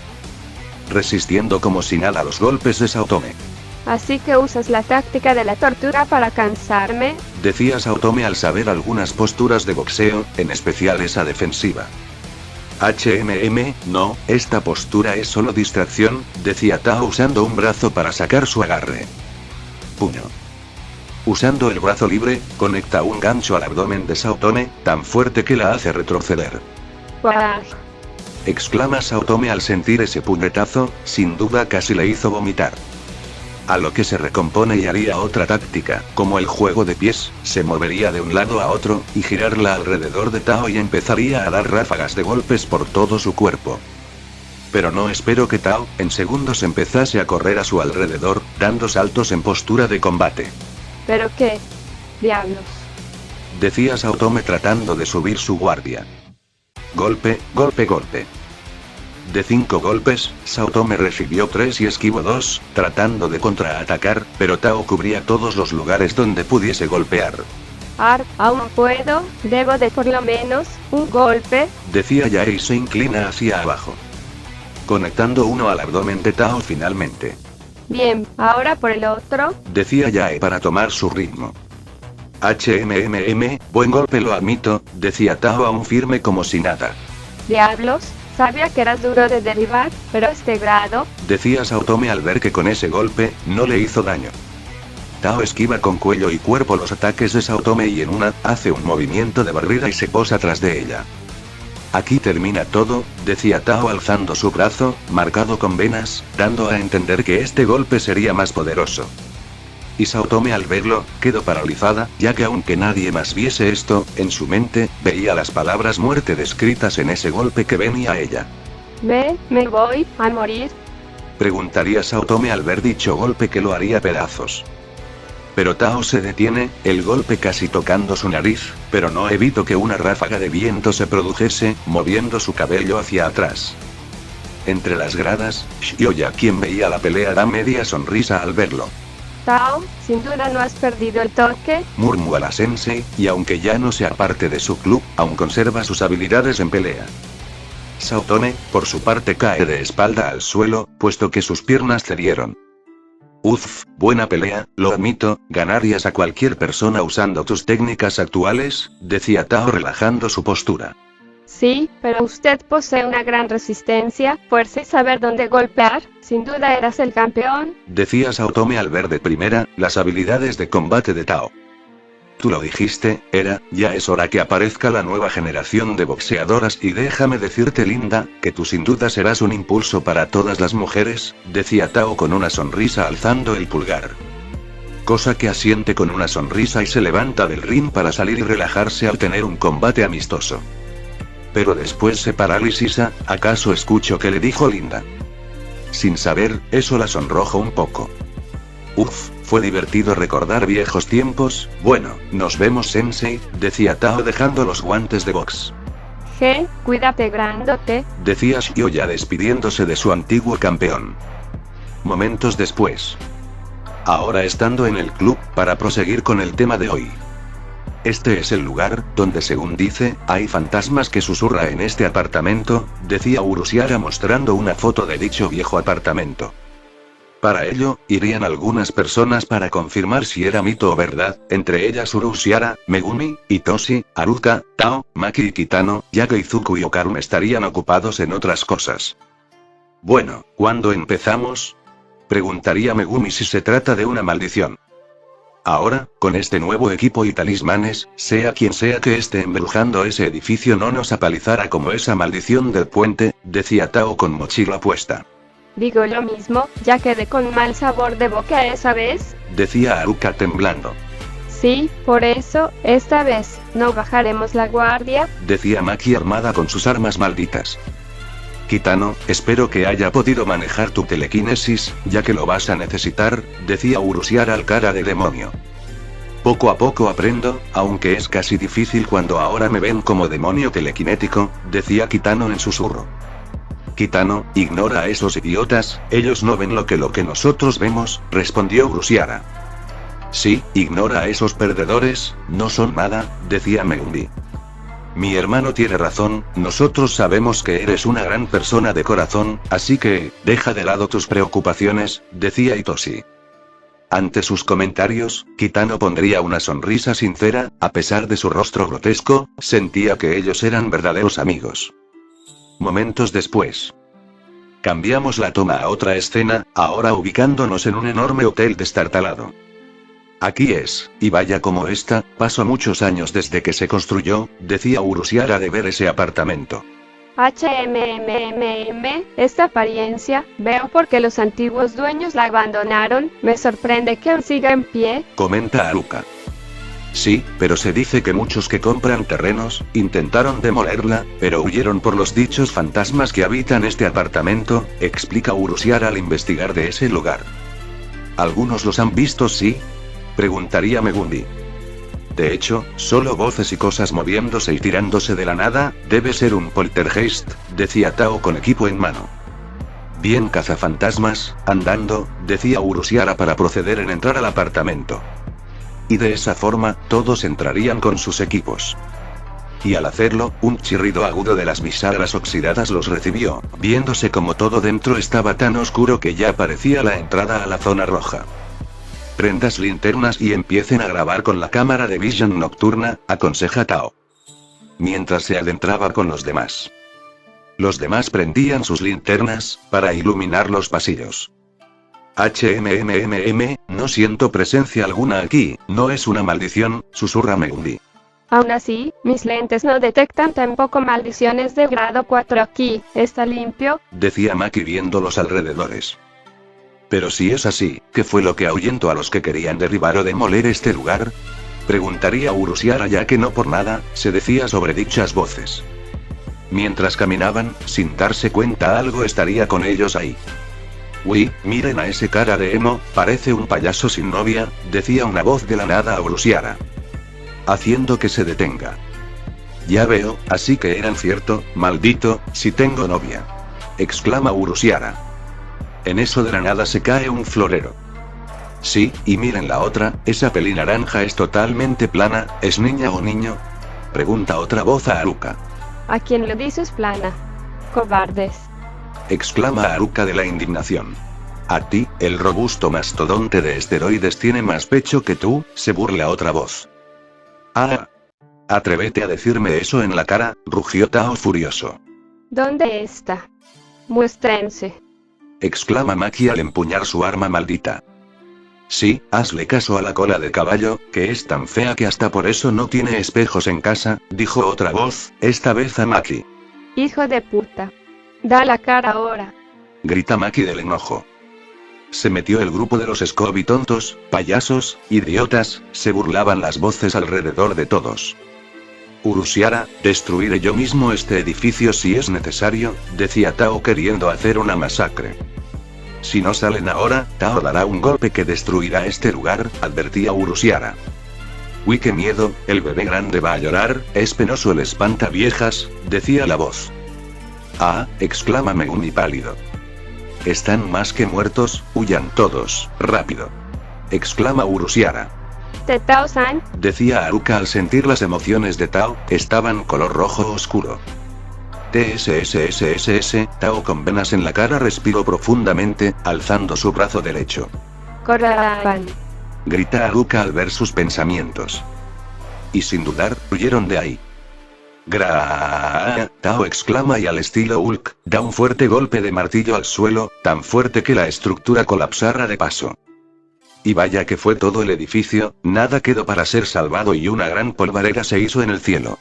S1: resistiendo como si nada los golpes de Saotome.
S2: Así que usas la táctica de la tortura para cansarme,
S1: decía Saotome al saber algunas posturas de boxeo, en especial esa defensiva. No, esta postura es solo distracción, decía Tao usando un brazo para sacar su agarre. Puño. Usando el brazo libre, conecta un gancho al abdomen de Saotome, tan fuerte que la hace retroceder.
S2: ¡Guau!
S1: Exclama Saotome al sentir ese puñetazo, sin duda casi le hizo vomitar. A lo que se recompone y haría otra táctica, como el juego de pies, se movería de un lado a otro, y girarla alrededor de Tao y empezaría a dar ráfagas de golpes por todo su cuerpo. Pero no espero que Tao, en segundos empezase a correr a su alrededor, dando saltos en postura de combate.
S2: ¿Pero qué? Diablos.
S1: Decía Saotome tratando de subir su guardia. Golpe, golpe, golpe. De 5 golpes, Saotome recibió 3 y esquivó 2, tratando de contraatacar, pero Tao cubría todos los lugares donde pudiese golpear.
S2: Aún puedo, debo de por lo menos, un golpe,
S1: decía Yae y se inclina hacia abajo, conectando uno al abdomen de Tao finalmente.
S2: Bien, ahora por el otro,
S1: decía Yae para tomar su ritmo. Buen golpe, lo admito, decía Tao aún firme como si nada.
S2: Diablos, sabía que eras duro de derribar, pero a este grado,
S1: decía Saotome al ver que con ese golpe, no le hizo daño. Tao esquiva con cuello y cuerpo los ataques de Saotome y en una, hace un movimiento de barrida y se posa tras de ella. Aquí termina todo, decía Tao alzando su brazo, marcado con venas, dando a entender que este golpe sería más poderoso. Y Saotome al verlo, quedó paralizada, ya que aunque nadie más viese esto, en su mente, veía las palabras muerte descritas en ese golpe que venía a ella.
S2: Me voy a morir.
S1: Preguntaría Saotome al ver dicho golpe que lo haría pedazos. Pero Tao se detiene, el golpe casi tocando su nariz, pero no evitó que una ráfaga de viento se produjese, moviendo su cabello hacia atrás. Entre las gradas, Shioya, quien veía la pelea, da media sonrisa al verlo.
S2: Tao, sin duda no has perdido el toque,
S1: Murmura la sensei, y aunque ya no sea parte de su club, aún conserva sus habilidades en pelea. Saotome, por su parte, cae de espalda al suelo, puesto que sus piernas cedieron. Uf, buena pelea, lo admito, ganarías a cualquier persona usando tus técnicas actuales, decía Tao relajando su postura.
S2: Sí, pero usted posee una gran resistencia, fuerza y saber dónde golpear, sin duda eras el campeón,
S1: decía Saotome al ver de primera las habilidades de combate de Tao. Tú lo dijiste, ya es hora que aparezca la nueva generación de boxeadoras y déjame decirte, Linda, que tú sin duda serás un impulso para todas las mujeres, decía Tao con una sonrisa alzando el pulgar. Cosa que asiente con una sonrisa y se levanta del ring para salir y relajarse al tener un combate amistoso. Pero después se paraliza, ¿acaso escucho que le dijo Linda? Sin saber, eso la sonrojó un poco. Uf, fue divertido recordar viejos tiempos, bueno, nos vemos sensei, decía Tao dejando los guantes de box.
S2: Cuídate grandote,
S1: decía Shioya despidiéndose de su antiguo campeón. Momentos después. Ahora estando en el club, para proseguir con el tema de hoy. Este es el lugar, donde según dice, hay fantasmas que susurra en este apartamento, decía Urushiara mostrando una foto de dicho viejo apartamento. Para ello, irían algunas personas para confirmar si era mito o verdad, entre ellas Urushiara, Megumi, Itoshi, Haruka, Tao, Maki y Kitano, ya que Izuku y Okarun estarían ocupados en otras cosas. Bueno, ¿cuándo empezamos? Preguntaría Megumi si se trata de una maldición. Ahora, con este nuevo equipo y talismanes, sea quien sea que esté embrujando ese edificio no nos apalizará como esa maldición del puente, decía Tao con mochila puesta.
S2: Digo lo mismo, ya quedé con mal sabor de boca esa vez,
S1: decía Haruka temblando.
S2: Sí, por eso, esta vez, no bajaremos la guardia,
S1: decía Maki armada con sus armas malditas. Kitano, espero que haya podido manejar tu telequinesis, ya que lo vas a necesitar, decía Urushiara al cara de demonio. Poco a poco aprendo, aunque es casi difícil cuando ahora me ven como demonio telequinético, decía Kitano en susurro. Kitano, ignora a esos idiotas, ellos no ven lo que nosotros vemos, respondió Urushiara. Sí, ignora a esos perdedores, no son nada, decía Megumi. Mi hermano tiene razón, nosotros sabemos que eres una gran persona de corazón, así que, deja de lado tus preocupaciones, decía Itoshi. Ante sus comentarios, Kitano pondría una sonrisa sincera, a pesar de su rostro grotesco, sentía que ellos eran verdaderos amigos. Momentos después. Cambiamos la toma a otra escena, ahora ubicándonos en un enorme hotel destartalado. Aquí es, y vaya como está, pasó muchos años desde que se construyó, decía Urushiara de ver ese apartamento.
S2: Esta apariencia, veo por qué los antiguos dueños la abandonaron, me sorprende que aún siga en pie,
S1: comenta Haruka. Sí, pero se dice que muchos que compran terrenos, intentaron demolerla, pero huyeron por los dichos fantasmas que habitan este apartamento, explica Urushiara al investigar de ese lugar. ¿Algunos los han visto, sí? Preguntaría Megumi. De hecho, solo voces y cosas moviéndose y tirándose de la nada, debe ser un poltergeist, decía Tao con equipo en mano. Bien cazafantasmas, andando, decía Urushiara para proceder en entrar al apartamento. Y de esa forma, todos entrarían con sus equipos. Y al hacerlo, un chirrido agudo de las bisagras oxidadas los recibió, viéndose como todo dentro estaba tan oscuro que ya parecía la entrada a la zona roja. Prendas linternas y empiecen a grabar con la cámara de visión nocturna, aconseja Tao. Mientras se adentraba con los demás. Los demás prendían sus linternas, para iluminar los pasillos. No siento presencia alguna aquí, no es una maldición, susurra Megumi.
S2: Aún así, mis lentes no detectan tampoco maldiciones de grado 4 aquí. ¿Está limpio?,
S1: decía Maki viendo los alrededores. Pero si es así, ¿qué fue lo que ahuyentó a los que querían derribar o demoler este lugar? Preguntaría Urusiara, ya que no por nada se decía sobre dichas voces. Mientras caminaban, sin darse cuenta, algo estaría con ellos ahí. Uy, miren a ese cara de emo, parece un payaso sin novia, decía una voz de la nada a Urusiara, haciendo que se detenga. Ya veo, así que eran cierto, maldito, si tengo novia, exclama Urusiara. En eso de la nada se cae un florero. Sí, y miren la otra, esa peli naranja es totalmente plana, ¿es niña o niño?, pregunta otra voz a Haruka.
S2: ¿A quién le dices plana? Cobardes,
S1: Exclama Haruka de la indignación. A ti, el robusto mastodonte de esteroides tiene más pecho que tú, se burla otra voz. Ah. Atrévete a decirme eso en la cara, rugió Tao furioso.
S2: ¿dónde está? Muéstrense,
S1: Exclama Maki al empuñar su arma maldita. Sí, hazle caso a la cola de caballo, que es tan fea que hasta por eso no tiene espejos en casa, dijo otra voz, esta vez a Maki.
S2: hijo de puta. Da la cara ahora.
S1: Grita Maki del enojo. Se metió el grupo de los Scooby tontos, payasos, idiotas, se burlaban las voces alrededor de todos. Urusiara, destruiré yo mismo este edificio si es necesario, decía Tao queriendo hacer una masacre. Si no salen ahora, Tao dará un golpe que destruirá este lugar, advertía Urusiara. Uy, qué miedo, el bebé grande va a llorar, es penoso el espantaviejas, decía la voz. Ah, exclama Megumi pálido. Están más que muertos, huyan todos, rápido. Exclama Urusiara.
S2: Tao-san,
S1: Decía Haruka al sentir las emociones de Tao, estaban color rojo oscuro. TSSSSS, Tao con venas en la cara respiró profundamente, alzando su brazo derecho.
S2: corran.
S1: Grita Haruka al ver sus pensamientos. Y sin dudar, huyeron de ahí. Tao exclama y al estilo Hulk, da un fuerte golpe de martillo al suelo, tan fuerte que la estructura colapsara de paso. Y vaya que fue todo el edificio, nada quedó para ser salvado y una gran polvareda se hizo en el cielo.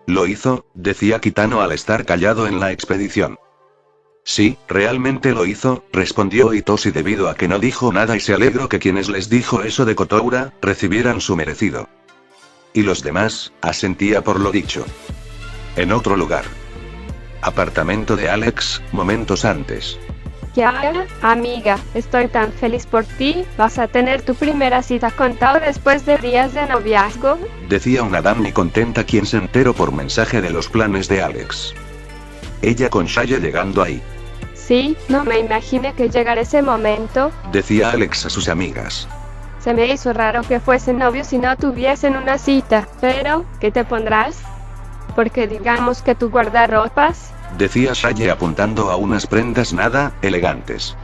S1: Lo hizo, decía Kitano al estar callado en la expedición. Sí, realmente lo hizo, respondió Itoshi debido a que no dijo nada y se alegró que quienes les dijo eso de Kotoura, recibieran su merecido. Y los demás, asentía por lo dicho. En otro lugar. Apartamento de Alex, momentos antes.
S2: Ya, amiga, estoy tan feliz por ti, vas a tener tu primera cita con Tao después de días de noviazgo,
S1: decía una Dami contenta quien se enteró por mensaje de los planes de Alex. Ella con Shaya llegando ahí.
S2: Sí, no me imaginé que llegara ese momento,
S1: decía Alex a sus amigas.
S2: se me hizo raro que fuesen novios si no tuviesen una cita, pero, ¿qué te pondrás? Porque digamos que tu guardarropas,
S1: decía Shaya apuntando a unas prendas nada elegantes.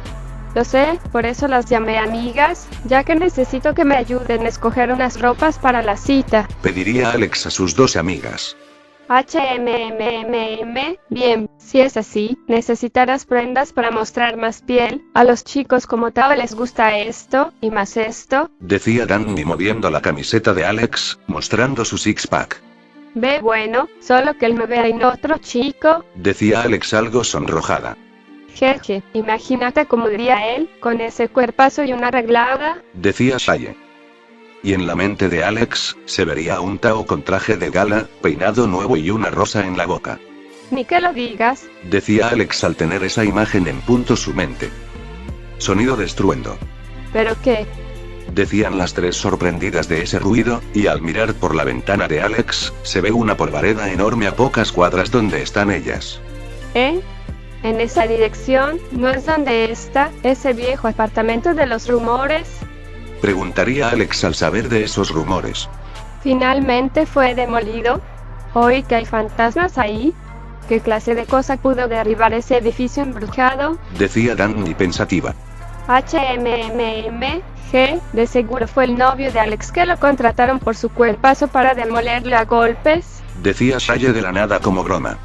S2: lo sé, por eso las llamé amigas, ya que necesito que me ayuden a escoger unas ropas para la cita.
S1: Pediría Alex a sus dos amigas.
S2: Bien, si es así, necesitarás prendas para mostrar más piel, a los chicos como Tao les gusta esto, y más esto,
S1: decía Danny moviendo la camiseta de Alex, mostrando su six-pack.
S2: ve bueno, solo que él me vea en otro chico,
S1: Decía Alex algo sonrojada.
S2: jeje, imagínate cómo diría él, con ese cuerpazo y una arreglada,
S1: Decía Shaya. Y en la mente de Alex, se vería a un Tao con traje de gala, peinado nuevo y una rosa en la boca.
S2: ni que lo digas,
S1: Decía Alex al tener esa imagen en punto su mente. Sonido de estruendo.
S2: pero qué,
S1: Decían las tres sorprendidas de ese ruido, y al mirar por la ventana de Alex, se ve una polvareda enorme a pocas cuadras donde están ellas.
S2: ¿eh? En esa dirección, ¿no es donde está ese viejo apartamento de los rumores?
S1: Preguntaría Alex al saber de esos rumores.
S2: ¿Finalmente fue demolido? ¿Hoy que hay fantasmas ahí? ¿Qué clase de cosa pudo derribar ese edificio embrujado?
S1: Decía Danny pensativa.
S2: De seguro fue el novio de Alex que lo contrataron por su cuerpazo para demolerle a golpes.
S1: Decía Shaya de la nada como broma.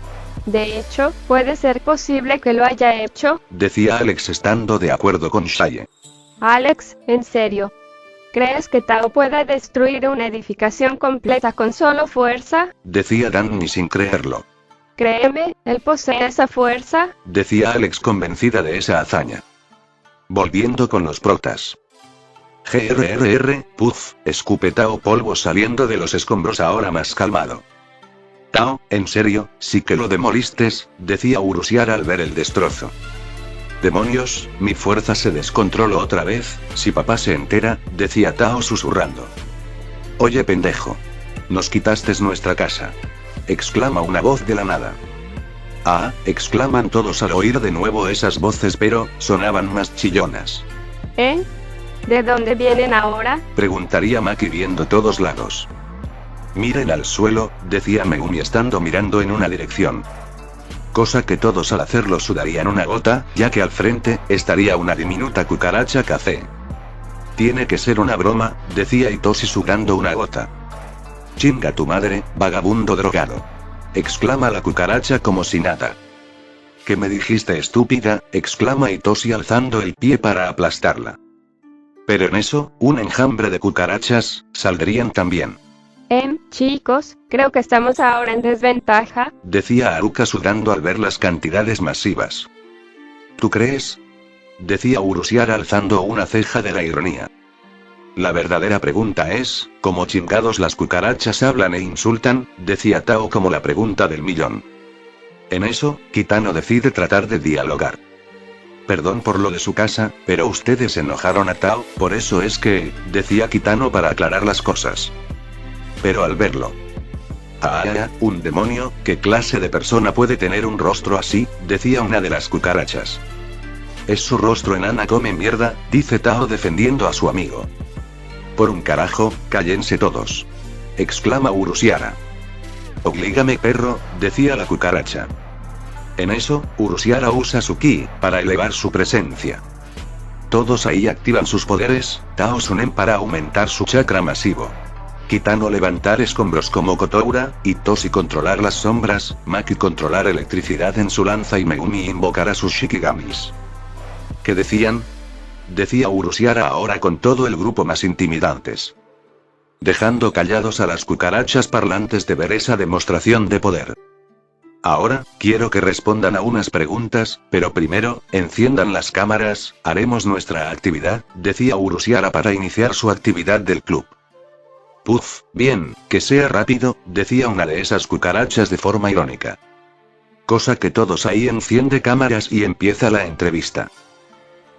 S2: De hecho, puede ser posible que lo haya hecho.
S1: Decía Alex estando de acuerdo con Shaya.
S2: Alex, en serio. ¿Crees que Tao pueda destruir una edificación completa con solo fuerza?
S1: Decía Danny sin creerlo.
S2: Créeme, él posee esa fuerza.
S1: Decía Alex convencida de esa hazaña. Volviendo con los protas. Puff, escupe Tao polvo saliendo de los escombros ahora más calmado. Tao, en serio, sí que lo demoliste, decía Urusiara al ver el destrozo. Demonios, mi fuerza se descontroló otra vez, si papá se entera, decía Tao susurrando. Oye pendejo. Nos quitaste nuestra casa. Exclama una voz de la nada. Ah, exclaman todos al oír de nuevo esas voces pero, sonaban más chillonas.
S2: ¿Eh? ¿De dónde vienen ahora?
S1: Preguntaría Maki viendo todos lados. Miren al suelo, decía Megumi estando mirando en una dirección. Cosa que todos al hacerlo sudarían una gota, ya que al frente, estaría una diminuta cucaracha café. Tiene que ser una broma, decía Hitoshi sudando una gota. Chinga tu madre, vagabundo drogado. Exclama la cucaracha como si nada. ¿Qué me dijiste estúpida? Exclama Hitoshi alzando el pie para aplastarla. Pero en eso, un enjambre de cucarachas, saldrían también.
S2: Chicos, creo que estamos ahora en desventaja,
S1: decía Haruka sudando al ver las cantidades masivas. ¿Tú crees? Decía Urusiara alzando una ceja de la ironía. La verdadera pregunta es, ¿cómo chingados las cucarachas hablan e insultan? Decía Tao como la pregunta del millón. En eso, Kitano decide tratar de dialogar. Perdón por lo de su casa, pero ustedes enojaron a Tao, por eso es que, decía Kitano para aclarar las cosas. Pero al verlo. Ah, un demonio, ¿qué clase de persona puede tener un rostro así? Decía una de las cucarachas. Es su rostro enana come mierda, dice Tao defendiendo a su amigo. Por un carajo, cállense todos. Exclama Urusiara. Oblígame perro, decía la cucaracha. En eso, Urusiara usa su ki, para elevar su presencia. Todos ahí activan sus poderes, Tao Sunen para aumentar su chakra masivo. Kitano levantar escombros como Kotoura, Hitoshi controlar las sombras, Maki controlar electricidad en su lanza y Megumi invocar a sus Shikigamis. ¿Qué decían? Decía Urusiara ahora con todo el grupo más intimidantes. Dejando callados a las cucarachas parlantes de ver esa demostración de poder. Ahora, quiero que respondan a unas preguntas, pero primero, enciendan las cámaras, haremos nuestra actividad, decía Urusiara para iniciar su actividad del club. Puff, bien, que sea rápido, decía una de esas cucarachas de forma irónica. Cosa que todos ahí enciende cámaras y empieza la entrevista.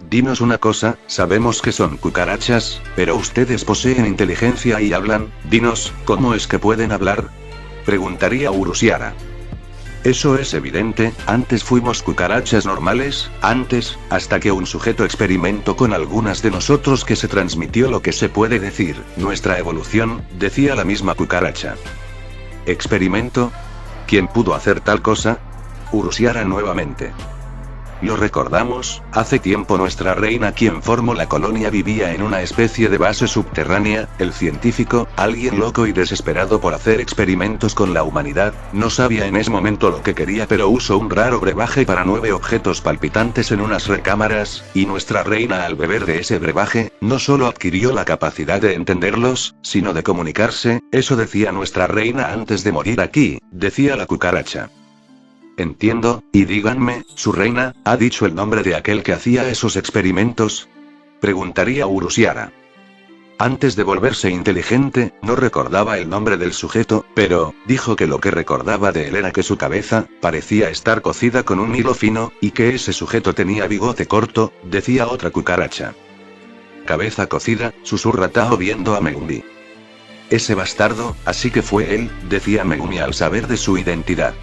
S1: Dinos una cosa, sabemos que son cucarachas, pero ustedes poseen inteligencia y hablan, dinos, ¿cómo es que pueden hablar? Preguntaría Urusiara. Eso es evidente, antes fuimos cucarachas normales, hasta que un sujeto experimentó con algunas de nosotros que se transmitió lo que se puede decir, nuestra evolución, decía la misma cucaracha. ¿Experimento? ¿Quién pudo hacer tal cosa? Urusiara nuevamente. Lo recordamos, hace tiempo nuestra reina quien formó la colonia vivía en una especie de base subterránea, el científico, alguien loco y desesperado por hacer experimentos con la humanidad, no sabía en ese momento lo que quería pero usó un raro brebaje para 9 objetos palpitantes en unas recámaras, y nuestra reina al beber de ese brebaje, no solo adquirió la capacidad de entenderlos, sino de comunicarse, eso decía nuestra reina antes de morir aquí, decía la cucaracha. Entiendo, y díganme, ¿su reina, ha dicho el nombre de aquel que hacía esos experimentos? Preguntaría Urusiara. Antes de volverse inteligente, no recordaba el nombre del sujeto, pero, dijo que lo que recordaba de él era que su cabeza, parecía estar cocida con un hilo fino, y que ese sujeto tenía bigote corto, decía otra cucaracha. Cabeza cocida, susurra Tao viendo a Megumi. Ese bastardo, así que fue él, decía Megumi al saber de su identidad.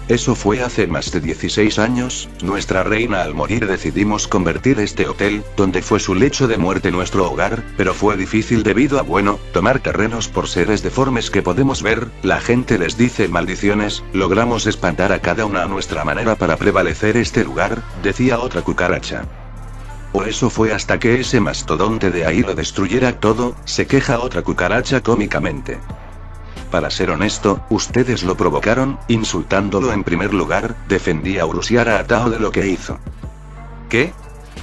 S1: Eso fue hace más de 16 años, nuestra reina al morir decidimos convertir este hotel, donde fue su lecho de muerte nuestro hogar, pero fue difícil debido a tomar terrenos por seres deformes que podemos ver, la gente les dice maldiciones, logramos espantar a cada una a nuestra manera para prevalecer este lugar, decía otra cucaracha. O eso fue hasta que ese mastodonte de ahí lo destruyera todo, se queja otra cucaracha cómicamente. Para ser honesto, ustedes lo provocaron, insultándolo en primer lugar, defendía Urusiara a Tao de lo que hizo. ¿Qué?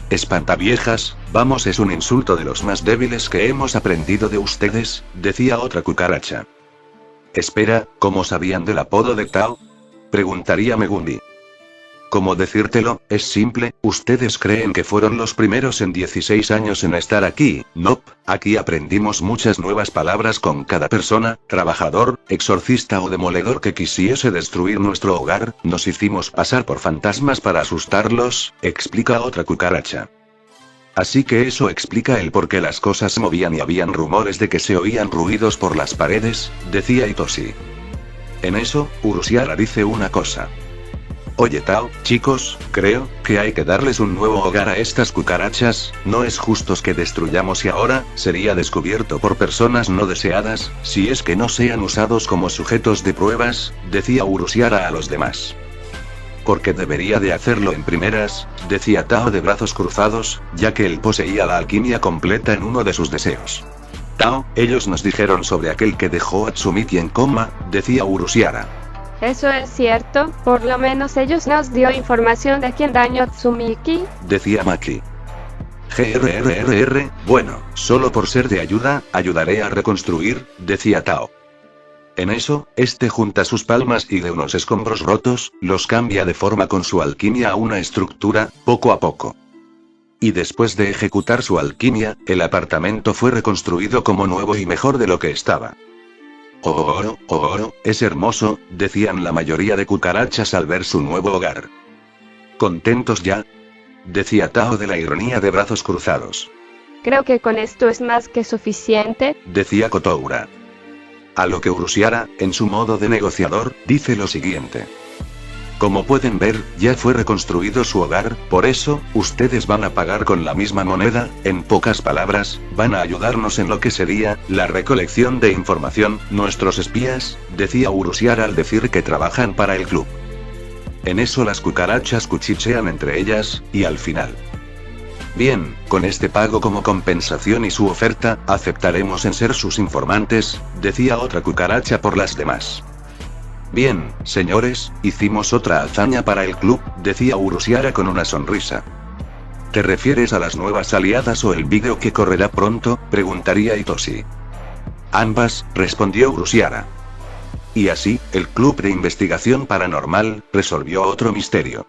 S1: Espantaviejas, vamos, es un insulto de los más débiles que hemos aprendido de ustedes, decía otra cucaracha. Espera, ¿cómo sabían del apodo de Tao? Preguntaría Megumi. ¿Cómo decírtelo? Es simple, ustedes creen que fueron los primeros en 16 años en estar aquí. Nope, aquí aprendimos muchas nuevas palabras con cada persona, trabajador, exorcista o demoledor que quisiese destruir nuestro hogar, nos hicimos pasar por fantasmas para asustarlos, explica otra cucaracha. Así que eso explica el por qué las cosas se movían y habían rumores de que se oían ruidos por las paredes, decía Hitoshi. En eso, Urushiara dice una cosa. Oye Tao, chicos, creo que hay que darles un nuevo hogar a estas cucarachas, no es justo que destruyamos y ahora, sería descubierto por personas no deseadas, si es que no sean usados como sujetos de pruebas, decía Urushiara a los demás. Porque debería de hacerlo en primeras, decía Tao de brazos cruzados, ya que él poseía la alquimia completa en uno de sus deseos. Tao, ellos nos dijeron sobre aquel que dejó a Tsumiki en coma, decía Urushiara.
S2: Eso es cierto, por lo menos ellos nos dio información de quién dañó a Tsumiki,
S1: decía Maki. Bueno, solo por ser de ayuda, ayudaré a reconstruir, decía Tao. En eso, este junta sus palmas y de unos escombros rotos, los cambia de forma con su alquimia a una estructura, poco a poco. Y después de ejecutar su alquimia, el apartamento fue reconstruido como nuevo y mejor de lo que estaba. Oh, es hermoso, decían la mayoría de cucarachas al ver su nuevo hogar. ¿Contentos ya? Decía Tao de la ironía de brazos cruzados.
S2: Creo que con esto es más que suficiente,
S1: decía Kotoura. A lo que Urushiara, en su modo de negociador, dice lo siguiente. Como pueden ver, ya fue reconstruido su hogar, por eso, ustedes van a pagar con la misma moneda, en pocas palabras, van a ayudarnos en lo que sería, la recolección de información, nuestros espías, decía Urushiara al decir que trabajan para el club. En eso las cucarachas cuchichean entre ellas, y al final. Bien, con este pago como compensación y su oferta, aceptaremos en ser sus informantes, decía otra cucaracha por las demás. Bien, señores, hicimos otra hazaña para el club, decía Urushiara con una sonrisa. ¿Te refieres a las nuevas aliadas o el vídeo que correrá pronto? Preguntaría Hitoshi. Ambas, respondió Urushiara. Y así, el club de investigación paranormal resolvió otro misterio.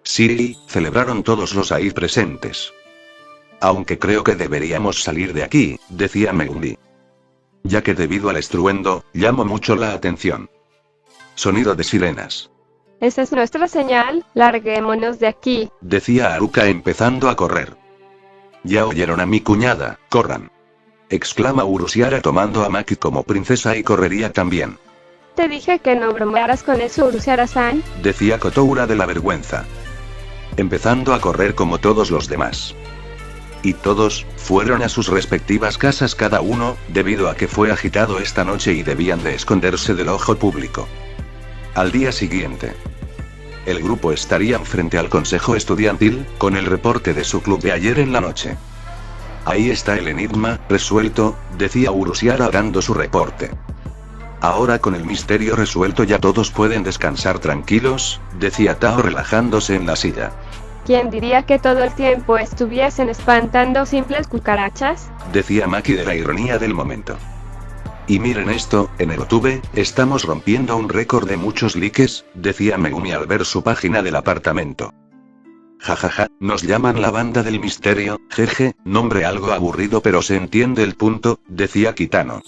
S1: Sí, celebraron todos los ahí presentes. Aunque creo que deberíamos salir de aquí, decía Megumi. Ya que debido al estruendo, llamó mucho la atención. Sonido de sirenas.
S2: Esa es nuestra señal, larguémonos de aquí,
S1: decía Haruka empezando a correr. Ya oyeron a mi cuñada, corran. Exclama Urushiara tomando a Maki como princesa y correría también.
S2: Te dije que no bromearas con eso, Urushiara-san,
S1: decía Kotoura de la vergüenza. Empezando a correr como todos los demás. Y todos, fueron a sus respectivas casas cada uno, debido a que fue agitado esta noche y debían de esconderse del ojo público. Al día siguiente, el grupo estaría frente al consejo estudiantil, con el reporte de su club de ayer en la noche. Ahí está el enigma, resuelto, decía Urushiara dando su reporte. Ahora con el misterio resuelto ya todos pueden descansar tranquilos, decía Tao relajándose en la silla.
S2: ¿Quién diría que todo el tiempo estuviesen espantando simples cucarachas?
S1: Decía Maki de la ironía del momento. Y miren esto, en el YouTube, estamos rompiendo un récord de muchos likes, decía Megumi al ver su página del apartamento. Jajaja, nos llaman la banda del misterio, jeje, nombre algo aburrido pero se entiende el punto, decía Kitano.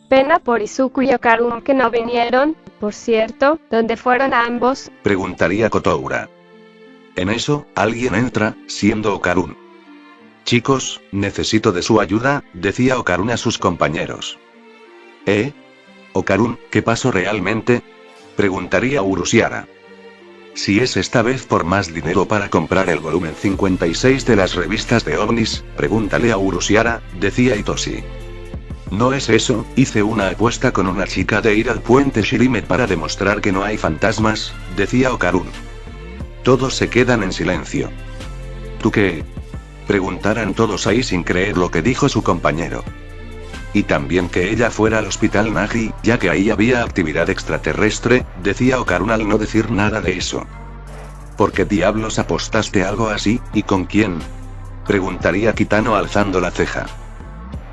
S2: Pena por Izuku y Okarun que no vinieron, por cierto, ¿dónde fueron ambos? Preguntaría
S1: Kotoura. En eso, alguien entra, siendo Okarun. Chicos, necesito de su ayuda, decía Okarun a sus compañeros. Okarun, ¿qué pasó realmente? Preguntaría Urushiara. Si es esta vez por más dinero para comprar el volumen 56 de las revistas de ovnis, pregúntale a Urushiara, decía Hitoshi. No es eso, hice una apuesta con una chica de ir al puente Shirime para demostrar que no hay fantasmas, decía Okarun. Todos se quedan en silencio. ¿Tú qué? Preguntaran todos ahí sin creer lo que dijo su compañero. Y también que ella fuera al hospital Nagi, ya que ahí había actividad extraterrestre, decía Okarun al no decir nada de eso. ¿Por qué diablos apostaste algo así, y con quién? Preguntaría Kitano alzando la ceja.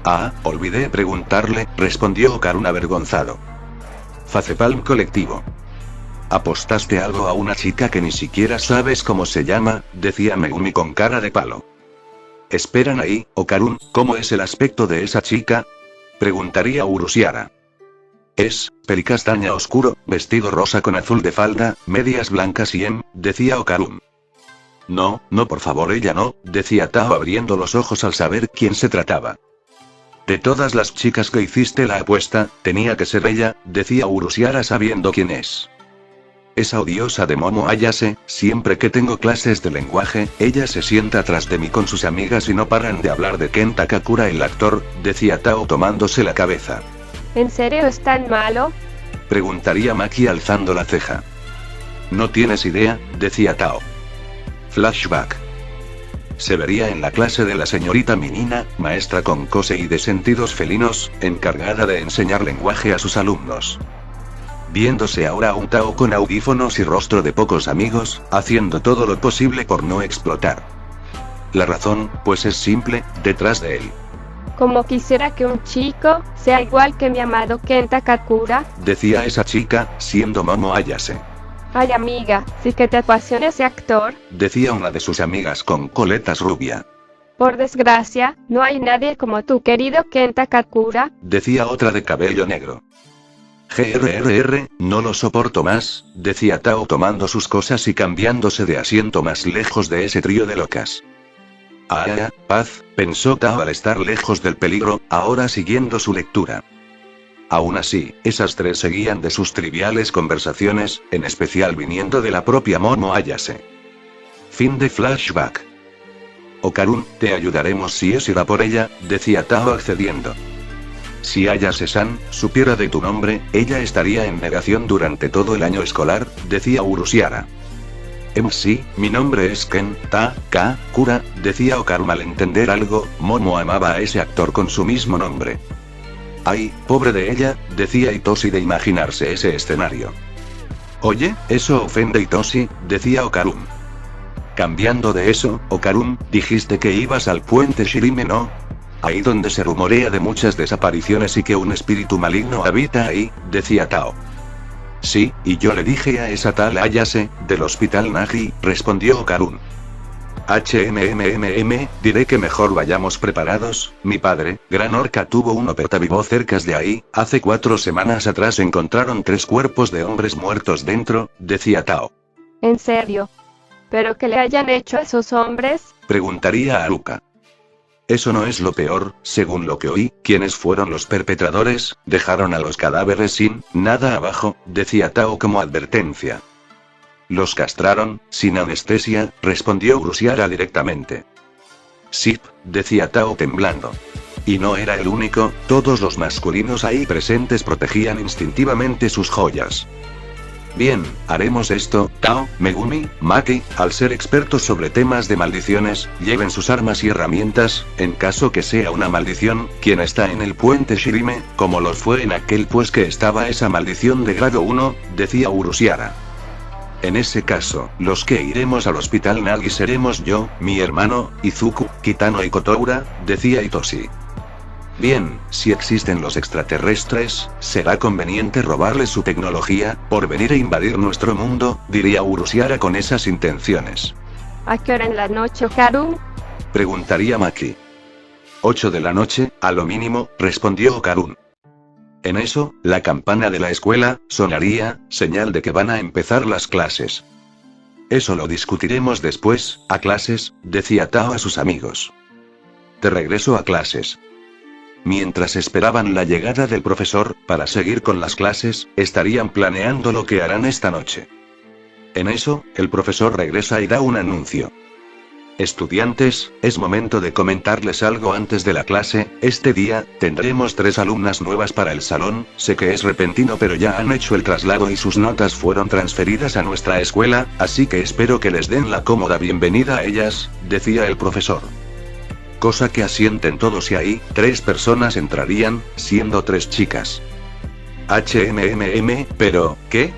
S1: Ah, olvidé preguntarle, respondió Okarun avergonzado. Facepalm colectivo. Apostaste algo a una chica que ni siquiera sabes cómo se llama, decía Megumi con cara de palo. Esperan ahí, Okarun, ¿cómo es el aspecto de esa chica? Preguntaría Urushiara. Es, pelicastaña oscuro, vestido rosa con azul de falda, medias blancas y decía Okarun. No, por favor ella no, decía Tao abriendo los ojos al saber quién se trataba. De todas las chicas que hiciste la apuesta, tenía que ser ella, decía Urushiara sabiendo quién es. Esa odiosa de Momo Ayase, siempre que tengo clases de lenguaje, ella se sienta atrás de mí con sus amigas y no paran de hablar de Ken Takakura el actor, decía Tao tomándose la cabeza.
S2: ¿En serio es tan malo?
S1: Preguntaría Maki alzando la ceja. No tienes idea, decía Tao. Flashback. Se vería en la clase de la señorita Minina, maestra con Kosei de sentidos felinos, encargada de enseñar lenguaje a sus alumnos. Viéndose ahora a un Tao con audífonos y rostro de pocos amigos, haciendo todo lo posible por no explotar. La razón, pues es simple, detrás de él.
S2: Como quisiera que un chico sea igual que mi amado Ken Takakura,
S1: decía esa chica, siendo Momo Ayase.
S2: Ay amiga, sí que te apasiona ese actor,
S1: decía una de sus amigas con coletas rubia.
S2: Por desgracia, no hay nadie como tu querido Ken Takakura,
S1: decía otra de cabello negro. GRRR, no lo soporto más, decía Tao tomando sus cosas y cambiándose de asiento más lejos de ese trío de locas. Ah, paz, pensó Tao al estar lejos del peligro, ahora siguiendo su lectura. Aún así, esas tres seguían de sus triviales conversaciones, en especial viniendo de la propia Momo Ayase. Fin de flashback. Okarun, te ayudaremos si es ir a por ella, decía Tao accediendo. Si Ayase-san supiera de tu nombre, ella estaría en negación durante todo el año escolar, decía Urushiara. Sí, mi nombre es Ken Takakura, decía Okarun al entender algo, Momo amaba a ese actor con su mismo nombre. Ay, pobre de ella, decía Itoshi de imaginarse ese escenario. Oye, eso ofende Itoshi, decía Okarun. Cambiando de eso, Okarun, dijiste que ibas al puente Shirime, ¿no? Ahí donde se rumorea de muchas desapariciones y que un espíritu maligno habita ahí, decía Tao. Sí, y yo le dije a esa tal Ayase, del hospital Nagi, respondió Okarun. Diré que mejor vayamos preparados, mi padre, Gran Orca tuvo un opetavivo cerca de ahí, hace 4 semanas atrás encontraron 3 cuerpos de hombres muertos dentro, decía Tao.
S2: ¿En serio? ¿Pero qué le hayan hecho a esos hombres?
S1: Preguntaría a Aruka. Eso no es lo peor, según lo que oí, ¿quiénes fueron los perpetradores? Dejaron a los cadáveres sin nada abajo, decía Tao como advertencia. Los castraron, sin anestesia, respondió Urushiara directamente. Sí, decía Tao temblando. Y no era el único, todos los masculinos ahí presentes protegían instintivamente sus joyas. Bien, haremos esto, Tao, Megumi, Maki, al ser expertos sobre temas de maldiciones, lleven sus armas y herramientas, en caso que sea una maldición, quien está en el puente Shirime, como lo fue en aquel pues que estaba esa maldición de grado 1, decía Urushiara. En ese caso, los que iremos al hospital Nagi seremos yo, mi hermano, Izuku, Kitano y Kotoura, decía Itoshi. Bien, si existen los extraterrestres, será conveniente robarles su tecnología, por venir a invadir nuestro mundo, diría Urushiara con esas intenciones.
S2: ¿A qué hora en la noche, Okarun?
S1: Preguntaría Maki. 8 de la noche, a lo mínimo, respondió Okarun. En eso, la campana de la escuela sonaría, señal de que van a empezar las clases. Eso lo discutiremos después, a clases, decía Tao a sus amigos. De regreso a clases. Mientras esperaban la llegada del profesor, para seguir con las clases, estarían planeando lo que harán esta noche. En eso, el profesor regresa y da un anuncio. Estudiantes, es momento de comentarles algo antes de la clase, este día, tendremos 3 alumnas nuevas para el salón, sé que es repentino pero ya han hecho el traslado y sus notas fueron transferidas a nuestra escuela, así que espero que les den la cómoda bienvenida a ellas, decía el profesor. Cosa que asienten todos y ahí, 3 personas entrarían, siendo 3 chicas. Pero, ¿qué?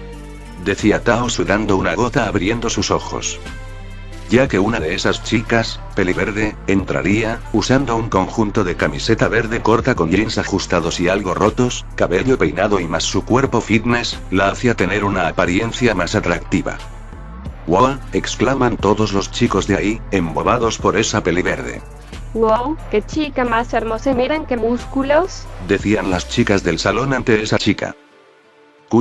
S1: decía Tao sudando una gota abriendo sus ojos. Ya que una de esas chicas, peliverde, entraría, usando un conjunto de camiseta verde corta con jeans ajustados y algo rotos, cabello peinado y más su cuerpo fitness, la hacía tener una apariencia más atractiva. ¡Wow! Exclaman todos los chicos de ahí, embobados por esa peliverde.
S2: ¡Wow! ¡Qué chica más hermosa! ¡Miren qué músculos!
S1: Decían las chicas del salón ante esa chica.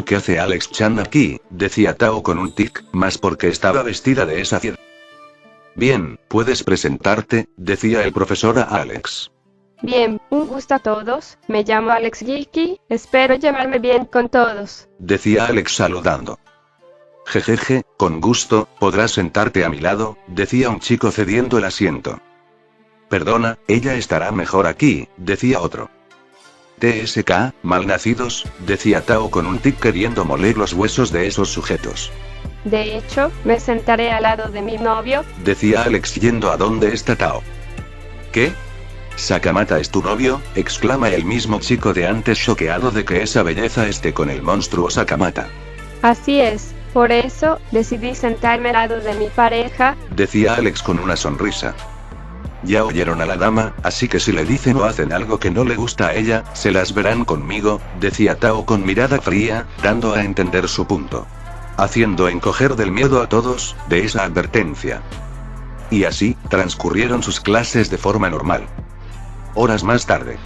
S1: ¿Qué hace Alex Chan aquí? Decía Tao con un tic, más porque estaba vestida de esa fiesta. Bien, puedes presentarte, decía el profesor a Alex.
S2: Bien, un gusto a todos, me llamo Alex Geeky, espero llevarme bien con todos.
S1: Decía Alex saludando. Jejeje, con gusto, podrás sentarte a mi lado, decía un chico cediendo el asiento. Perdona, ella estará mejor aquí, decía otro. TSK, malnacidos, decía Tao con un tic queriendo moler los huesos de esos sujetos.
S2: De hecho, me sentaré al lado de mi novio,
S1: decía Alex yendo a donde está Tao. ¿Qué? ¿Sakamata es tu novio? Exclama el mismo chico de antes choqueado de que esa belleza esté con el monstruo Sakamata.
S2: Así es, por eso, decidí sentarme al lado de mi pareja,
S1: decía Alex con una sonrisa. Ya oyeron a la dama, así que si le dicen o hacen algo que no le gusta a ella, se las verán conmigo, decía Tao con mirada fría, dando a entender su punto. Haciendo encoger del miedo a todos, de esa advertencia. Y así, transcurrieron sus clases de forma normal. Horas más tarde.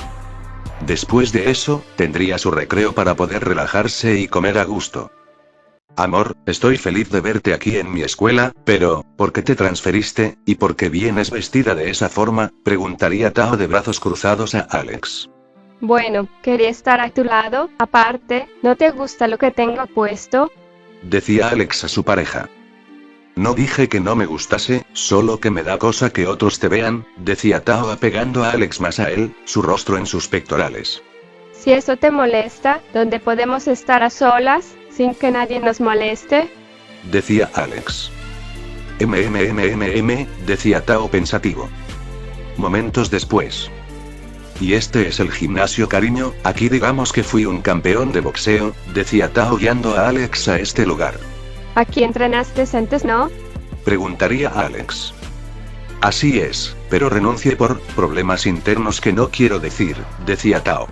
S1: Después de eso, tendría su recreo para poder relajarse y comer a gusto. Amor, estoy feliz de verte aquí en mi escuela, pero, ¿por qué te transferiste, y por qué vienes vestida de esa forma? Preguntaría Tao de brazos cruzados a Alex.
S2: Bueno, quería estar a tu lado, aparte, ¿no te gusta lo que tengo puesto?
S1: Decía Alex a su pareja. No dije que no me gustase, solo que me da cosa que otros te vean, decía Tao apegando a Alex más a él, su rostro en sus pectorales.
S2: Si eso te molesta, ¿dónde podemos estar a solas, sin que nadie nos moleste?
S1: Decía Alex. Decía Tao pensativo. Momentos después. Y este es el gimnasio, cariño, aquí digamos que fui un campeón de boxeo, decía Tao guiando a Alex a este lugar.
S2: ¿Aquí entrenaste antes, no?
S1: Preguntaría Alex. Así es, pero renuncié por problemas internos que no quiero decir, decía Tao.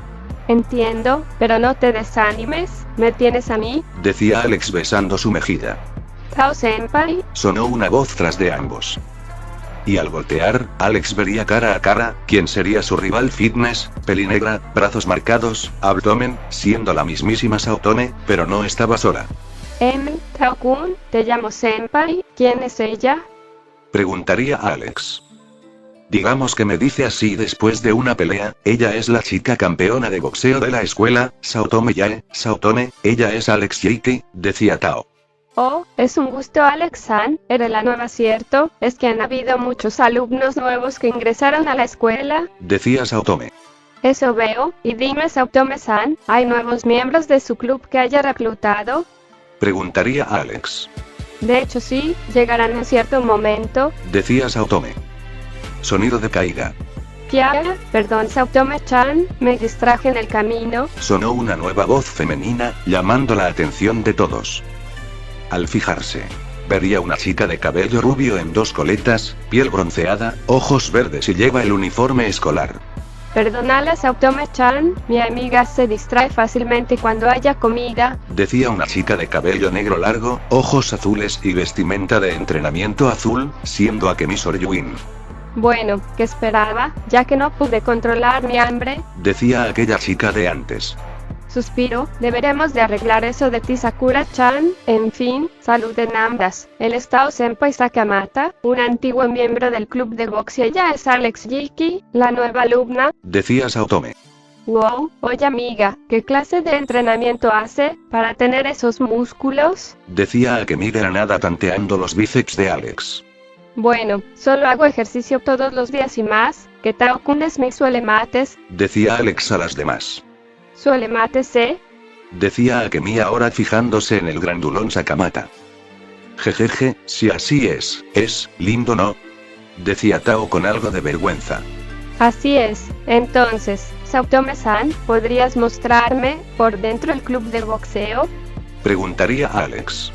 S2: Entiendo, pero no te desanimes, ¿me tienes a mí?
S1: Decía Alex besando su mejilla.
S2: Tao-senpai,
S1: sonó una voz tras de ambos. Y al voltear, Alex vería cara a cara, quién sería su rival fitness, pelinegra, brazos marcados, abdomen, siendo la mismísima Saotome, pero no estaba sola.
S2: Tao-kun, te llamo senpai, ¿quién es ella?
S1: Preguntaría Alex. Digamos que me dice así después de una pelea, ella es la chica campeona de boxeo de la escuela, Saotome Yae, Saotome, ella es Alex Yeiki, decía Tao.
S2: Oh, es un gusto Alex-san, eres la nueva, ¿cierto? Es que han habido muchos alumnos nuevos que ingresaron a la escuela,
S1: decía Saotome.
S2: Eso veo, y dime Saotome-san, ¿hay nuevos miembros de su club que haya reclutado?
S1: Preguntaría Alex.
S2: De hecho sí, llegarán en cierto momento,
S1: decía Saotome. Sonido de caída.
S2: Kiara, perdón Saotome-chan, me distraje en el camino,
S1: sonó una nueva voz femenina, llamando la atención de todos. Al fijarse, vería una chica de cabello rubio en dos coletas, piel bronceada, ojos verdes y lleva el uniforme escolar.
S2: Perdónala Saotome-chan, mi amiga se distrae fácilmente cuando haya comida,
S1: decía una chica de cabello negro largo, ojos azules y vestimenta de entrenamiento azul, siendo Akemi Soryuin.
S2: Bueno, ¿qué esperaba? Ya que no pude controlar mi hambre,
S1: decía aquella chica de antes.
S2: Suspiro, deberemos de arreglar eso de ti Sakura-chan, en fin, saluden ambas. El Tao-senpai Sakamata, un antiguo miembro del club de boxeo, ella es Alex Yeiki, la nueva alumna,
S1: decía Saotome.
S2: Wow, oye amiga, ¿qué clase de entrenamiento hace, para tener esos músculos?
S1: Decía Akemi de la nada tanteando los bíceps de Alex.
S2: Bueno, solo hago ejercicio todos los días y más, que Tao-kun es mi suelemates,
S1: decía Alex a las demás.
S2: ¿Suelemates,
S1: decía Akemi ahora fijándose en el grandulón Sakamata. Jejeje, si así es lindo ¿no? Decía Tao con algo de vergüenza.
S2: Así es, entonces, Saotome-san, ¿podrías mostrarme, por dentro el club de boxeo?
S1: Preguntaría a Alex.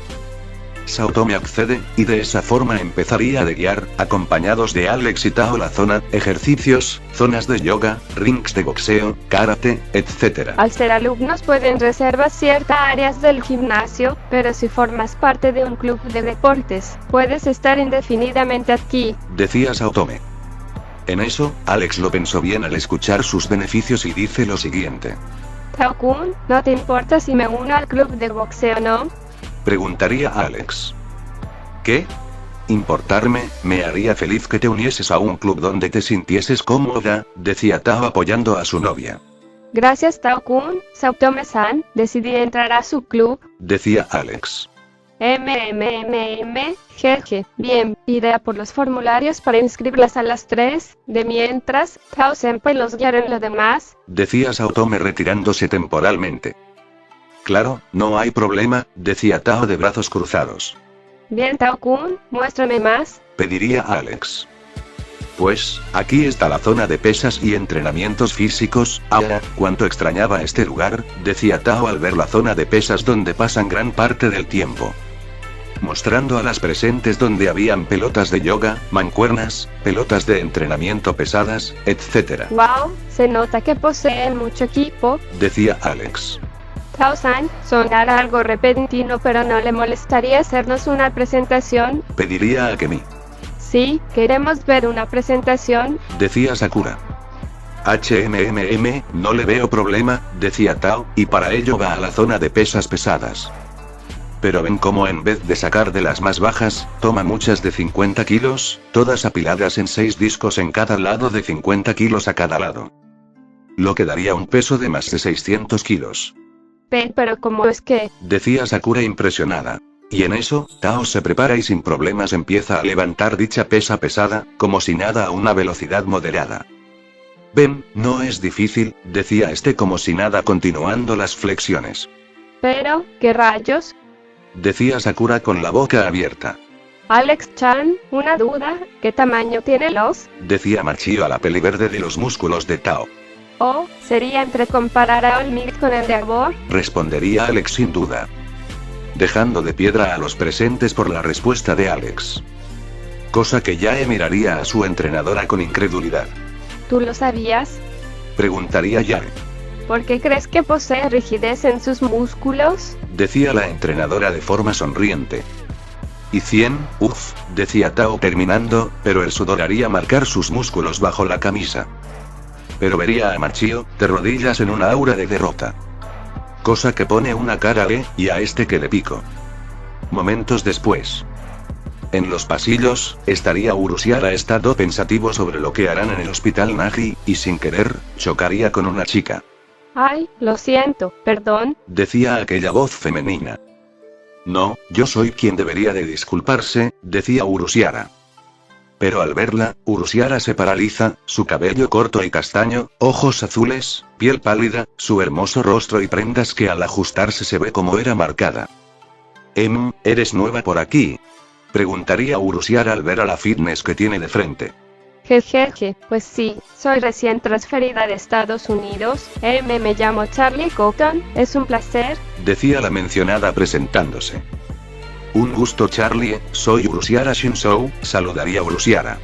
S1: Saotome accede, y de esa forma empezaría a guiar, acompañados de Alex y Tao, la zona, ejercicios, zonas de yoga, rings de boxeo, karate, etc.
S2: Al ser alumnos pueden reservar ciertas áreas del gimnasio, pero si formas parte de un club de deportes, puedes estar indefinidamente aquí,
S1: decía Saotome. En eso, Alex lo pensó bien al escuchar sus beneficios y dice lo siguiente.
S2: Tao-kun, ¿no te importa si me uno al club de boxeo, no?
S1: Preguntaría a Alex. ¿Qué? Importarme, me haría feliz que te unieses a un club donde te sintieses cómoda, decía Tao apoyando a su novia.
S2: Gracias Tao-kun, Saotome-san, decidí entrar a su club,
S1: decía Alex.
S2: Jeje, bien, iré a por los formularios para inscribirlas a las 3, de mientras, Tao-senpai los guiará en lo demás,
S1: decía Saotome retirándose temporalmente. Claro, no hay problema, decía Tao de brazos cruzados.
S2: Bien Tao-kun, muéstrame más,
S1: pediría Alex. Pues, aquí está la zona de pesas y entrenamientos físicos. Ah, cuánto extrañaba este lugar, decía Tao al ver la zona de pesas donde pasan gran parte del tiempo. Mostrando a las presentes donde habían pelotas de yoga, mancuernas, pelotas de entrenamiento pesadas, etc.
S2: Wow, se nota que poseen mucho equipo,
S1: decía Alex.
S2: Tao-san, sonará algo repentino pero no le molestaría hacernos una presentación,
S1: pediría Akemi.
S2: Sí, queremos ver una presentación,
S1: decía Sakura. No le veo problema, decía Tao, y para ello va a la zona de pesas pesadas. Pero ven cómo en vez de sacar de las más bajas, toma muchas de 50 kilos, todas apiladas en 6 discos en cada lado de 50 kilos a cada lado. Lo que daría un peso de más de 600 kilos.
S2: Pero ¿cómo es que?
S1: decía Sakura impresionada. Y en eso, Tao se prepara y sin problemas empieza a levantar dicha pesa pesada, como si nada a una velocidad moderada. Ven, no es difícil, decía este como si nada continuando las flexiones.
S2: Pero, ¿qué rayos?
S1: decía Sakura con la boca abierta.
S2: Alex-chan, una duda, ¿qué tamaño tiene los?
S1: decía Machio a la peli verde de los músculos de Tao.
S2: Oh, sería entre comparar a Olmig con el de Arbor,
S1: respondería Alex sin duda. Dejando de piedra a los presentes por la respuesta de Alex. Cosa que Yae miraría a su entrenadora con incredulidad.
S2: ¿Tú lo sabías?
S1: preguntaría Yae.
S2: ¿Por qué crees que posee rigidez en sus músculos?
S1: decía la entrenadora de forma sonriente. Y 100, decía Tao terminando, pero el sudor haría marcar sus músculos bajo la camisa. Pero vería a Machio, de rodillas en una aura de derrota. Cosa que pone una cara y a este que le pico. Momentos después. En los pasillos, estaría Urushiara estado pensativo sobre lo que harán en el hospital Nagi, y sin querer, chocaría con una chica.
S2: Ay, lo siento, perdón,
S1: decía aquella voz femenina. No, yo soy quien debería de disculparse, decía Urushiara. Pero al verla, Urushiara se paraliza, su cabello corto y castaño, ojos azules, piel pálida, su hermoso rostro y prendas que al ajustarse se ve como era marcada. ¿Eres nueva por aquí? preguntaría Urushiara al ver a la fitness que tiene de frente.
S2: Jejeje, pues sí, soy recién transferida de Estados Unidos, me llamo Charlie Cotton, es un placer,
S1: decía la mencionada presentándose. Un gusto Charlie, soy Urushiara Shinsou, saludaría Urushiara.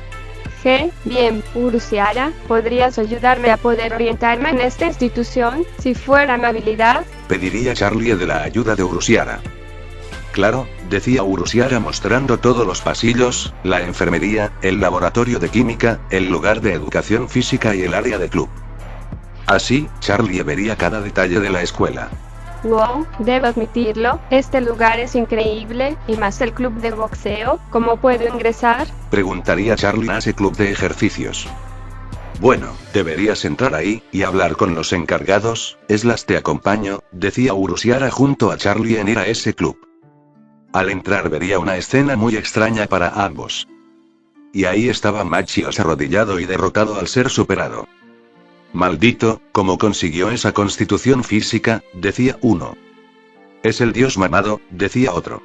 S2: Bien, Urushiara, ¿podrías ayudarme a poder orientarme en esta institución, si fuera amabilidad?
S1: pediría Charlie de la ayuda de Urushiara. Claro, decía Urushiara mostrando todos los pasillos, la enfermería, el laboratorio de química, el lugar de educación física y el área de club. Así, Charlie vería cada detalle de la escuela.
S2: Wow, debo admitirlo, este lugar es increíble, y más el club de boxeo, ¿cómo puedo ingresar?
S1: preguntaría Charlie a ese club de ejercicios. Bueno, deberías entrar ahí, y hablar con los encargados, te acompaño, decía Urushiara junto a Charlie en ir a ese club. Al entrar vería una escena muy extraña para ambos. Y ahí estaba Machio arrodillado y derrotado al ser superado. Maldito, ¿cómo consiguió esa constitución física?, decía uno. Es el dios mamado, decía otro.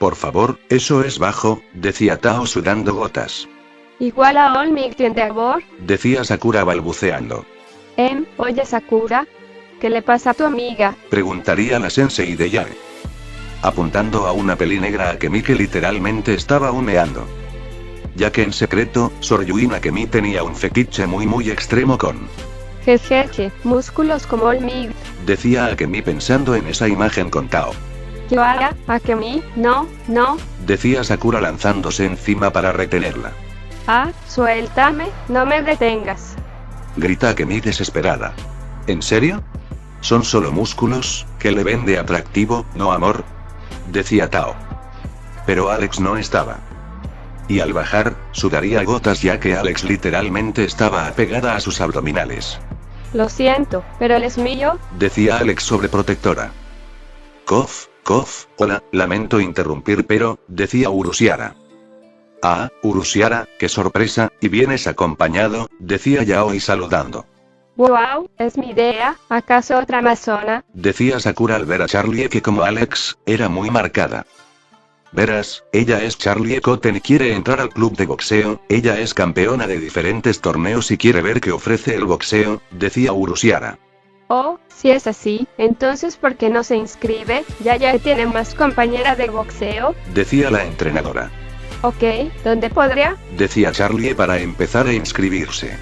S1: Por favor, eso es bajo, decía Tao sudando gotas.
S2: Igual a Olmig de Arbor,
S1: decía Sakura balbuceando.
S2: Oye Sakura, ¿qué le pasa a tu amiga?
S1: Preguntaría la sensei de Yae. apuntando a una peli negra Akemi que literalmente estaba humeando. Ya que en secreto, Soryuin Akemi tenía un fetiche muy extremo con...
S2: Jejeje, músculos como hormiga.
S1: Decía Akemi pensando en esa imagen con Tao.
S2: Yo haga, Akemi, no, no.
S1: Decía Sakura lanzándose encima para retenerla.
S2: Ah, suéltame, no me detengas.
S1: Grita Akemi desesperada. ¿En serio? ¿Son solo músculos, que le ven de atractivo, no amor? Decía Tao. Pero Alex no estaba. Y al bajar, sudaría gotas ya que Alex literalmente estaba apegada a sus abdominales.
S2: Lo siento, pero él es mío.
S1: Decía Alex sobreprotectora. Cof, hola, lamento interrumpir pero, decía Urusiara. Ah, Urusiara, qué sorpresa, y vienes acompañado, decía Yaoi saludando.
S2: Wow, es mi idea, ¿acaso otra amazona?
S1: Decía Sakura al ver a Charlie que como Alex, era muy marcada. Verás, ella es Charlie Ekoten y quiere entrar al club de boxeo, ella es campeona de diferentes torneos y quiere ver qué ofrece el boxeo, decía Urusiara.
S2: Oh, si es así, entonces ¿por qué no se inscribe? Ya tiene más compañera de boxeo.
S1: Decía la entrenadora.
S2: Ok, ¿dónde podría?
S1: Decía Charlie para empezar a inscribirse.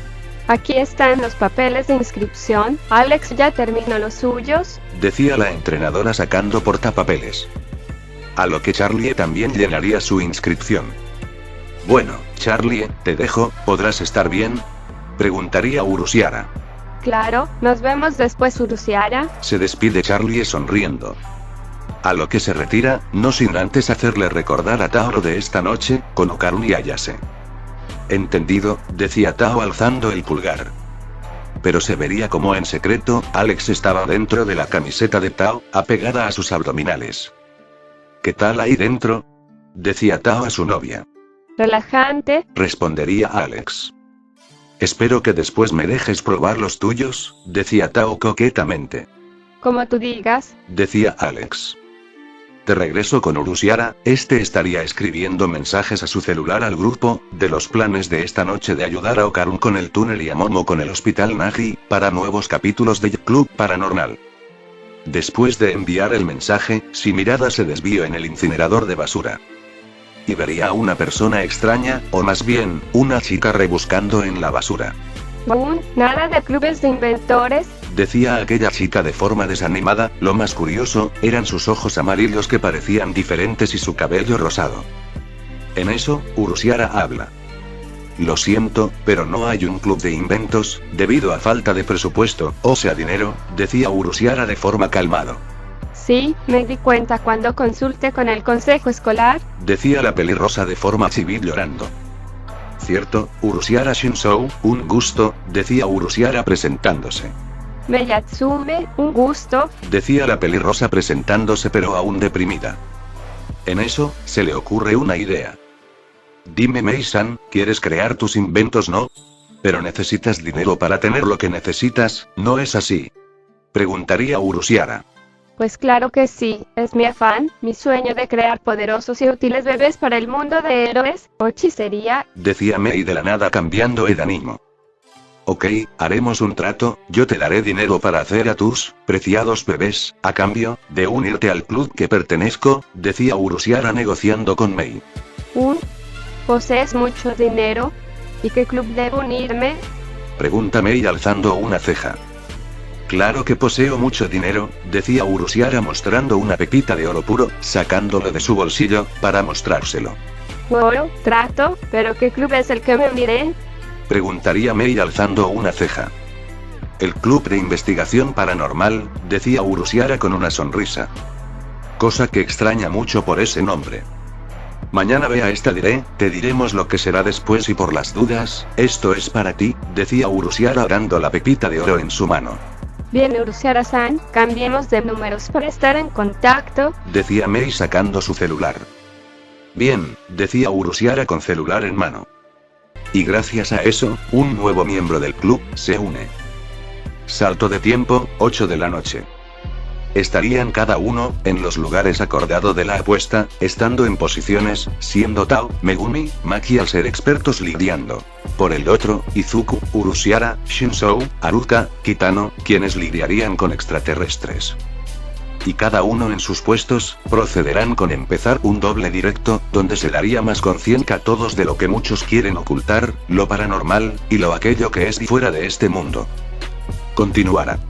S2: Aquí están los papeles de inscripción, Alex ya terminó los suyos.
S1: Decía la entrenadora sacando portapapeles. A lo que Charlie también llenaría su inscripción. Bueno, Charlie, te dejo, ¿podrás estar bien? Preguntaría Urusiara.
S2: Claro, nos vemos después Urusiara.
S1: Se despide Charlie sonriendo. A lo que se retira, no sin antes hacerle recordar a Tao lo de esta noche, con Okarun y Ayase. Entendido, decía Tao alzando el pulgar. Pero se vería como en secreto, Alex estaba dentro de la camiseta de Tao, apegada a sus abdominales. ¿Qué tal ahí dentro? Decía Tao a su novia.
S2: Relajante,
S1: respondería Alex. Espero que después me dejes probar los tuyos, decía Tao coquetamente.
S2: Como tú digas,
S1: decía Alex. De regreso con Urusiara, este estaría escribiendo mensajes a su celular al grupo, de los planes de esta noche de ayudar a Okarun con el túnel y a Momo con el hospital Nagi, para nuevos capítulos de Club Paranormal. Después de enviar el mensaje, su mirada se desvió en el incinerador de basura. Y vería a una persona extraña, o más bien, una chica rebuscando en la basura.
S2: Nada de clubes de inventores,
S1: decía aquella chica de forma desanimada, lo más curioso, eran sus ojos amarillos que parecían diferentes y su cabello rosado. En eso, Urusiara habla. Lo siento, pero no hay un club de inventos, debido a falta de presupuesto, o sea dinero, decía Urusiara de forma calmado.
S2: Sí, me di cuenta cuando consulté con el consejo escolar,
S1: decía la pelirrosa de forma civil llorando. Cierto, Urusiara Shinzou, un gusto, decía Urusiara presentándose.
S2: Meyatsume, un gusto,
S1: decía la pelirrosa presentándose pero aún deprimida. En eso, se le ocurre una idea. Dime Mei-san, ¿quieres crear tus inventos no? Pero necesitas dinero para tener lo que necesitas, ¿no es así? Preguntaría Urusiara.
S2: Pues claro que sí, es mi afán, mi sueño de crear poderosos y útiles bebés para el mundo de héroes, o hechicería,
S1: decía Mei de la nada cambiando el ánimo. Ok, haremos un trato, yo te daré dinero para hacer a tus preciados bebés, a cambio de unirte al club que pertenezco, decía Urusiara negociando con Mei.
S2: ¿Posees mucho dinero? ¿Y qué club debo unirme?
S1: Pregunta Mei alzando una ceja. Claro que poseo mucho dinero, decía Urusiara mostrando una pepita de oro puro, sacándolo de su bolsillo, para mostrárselo.
S2: Oro, trato, ¿pero qué club es el que me uniré?
S1: Preguntaría Mei alzando una ceja. El club de investigación paranormal, decía Urusiara con una sonrisa. Cosa que extraña mucho por ese nombre. Mañana ve a esta te diremos lo que será después y por las dudas, esto es para ti, decía Urusiara dando la pepita de oro en su mano.
S2: Bien Urusiara-san, cambiemos de números para estar en contacto,
S1: decía Mei sacando su celular. Bien, decía Urusiara con celular en mano. Y gracias a eso, un nuevo miembro del club se une. Salto de tiempo, 8 de la noche. Estarían cada uno, en los lugares acordado de la apuesta, estando en posiciones, siendo Tao, Megumi, Maki al ser expertos lidiando. Por el otro, Izuku, Urusiara, Shinzou, Haruka, Kitano, quienes lidiarían con extraterrestres. y cada uno en sus puestos, procederán con empezar un doble directo, donde se daría más conciencia a todos de lo que muchos quieren ocultar, lo paranormal, y lo aquello que es fuera de este mundo. Continuará.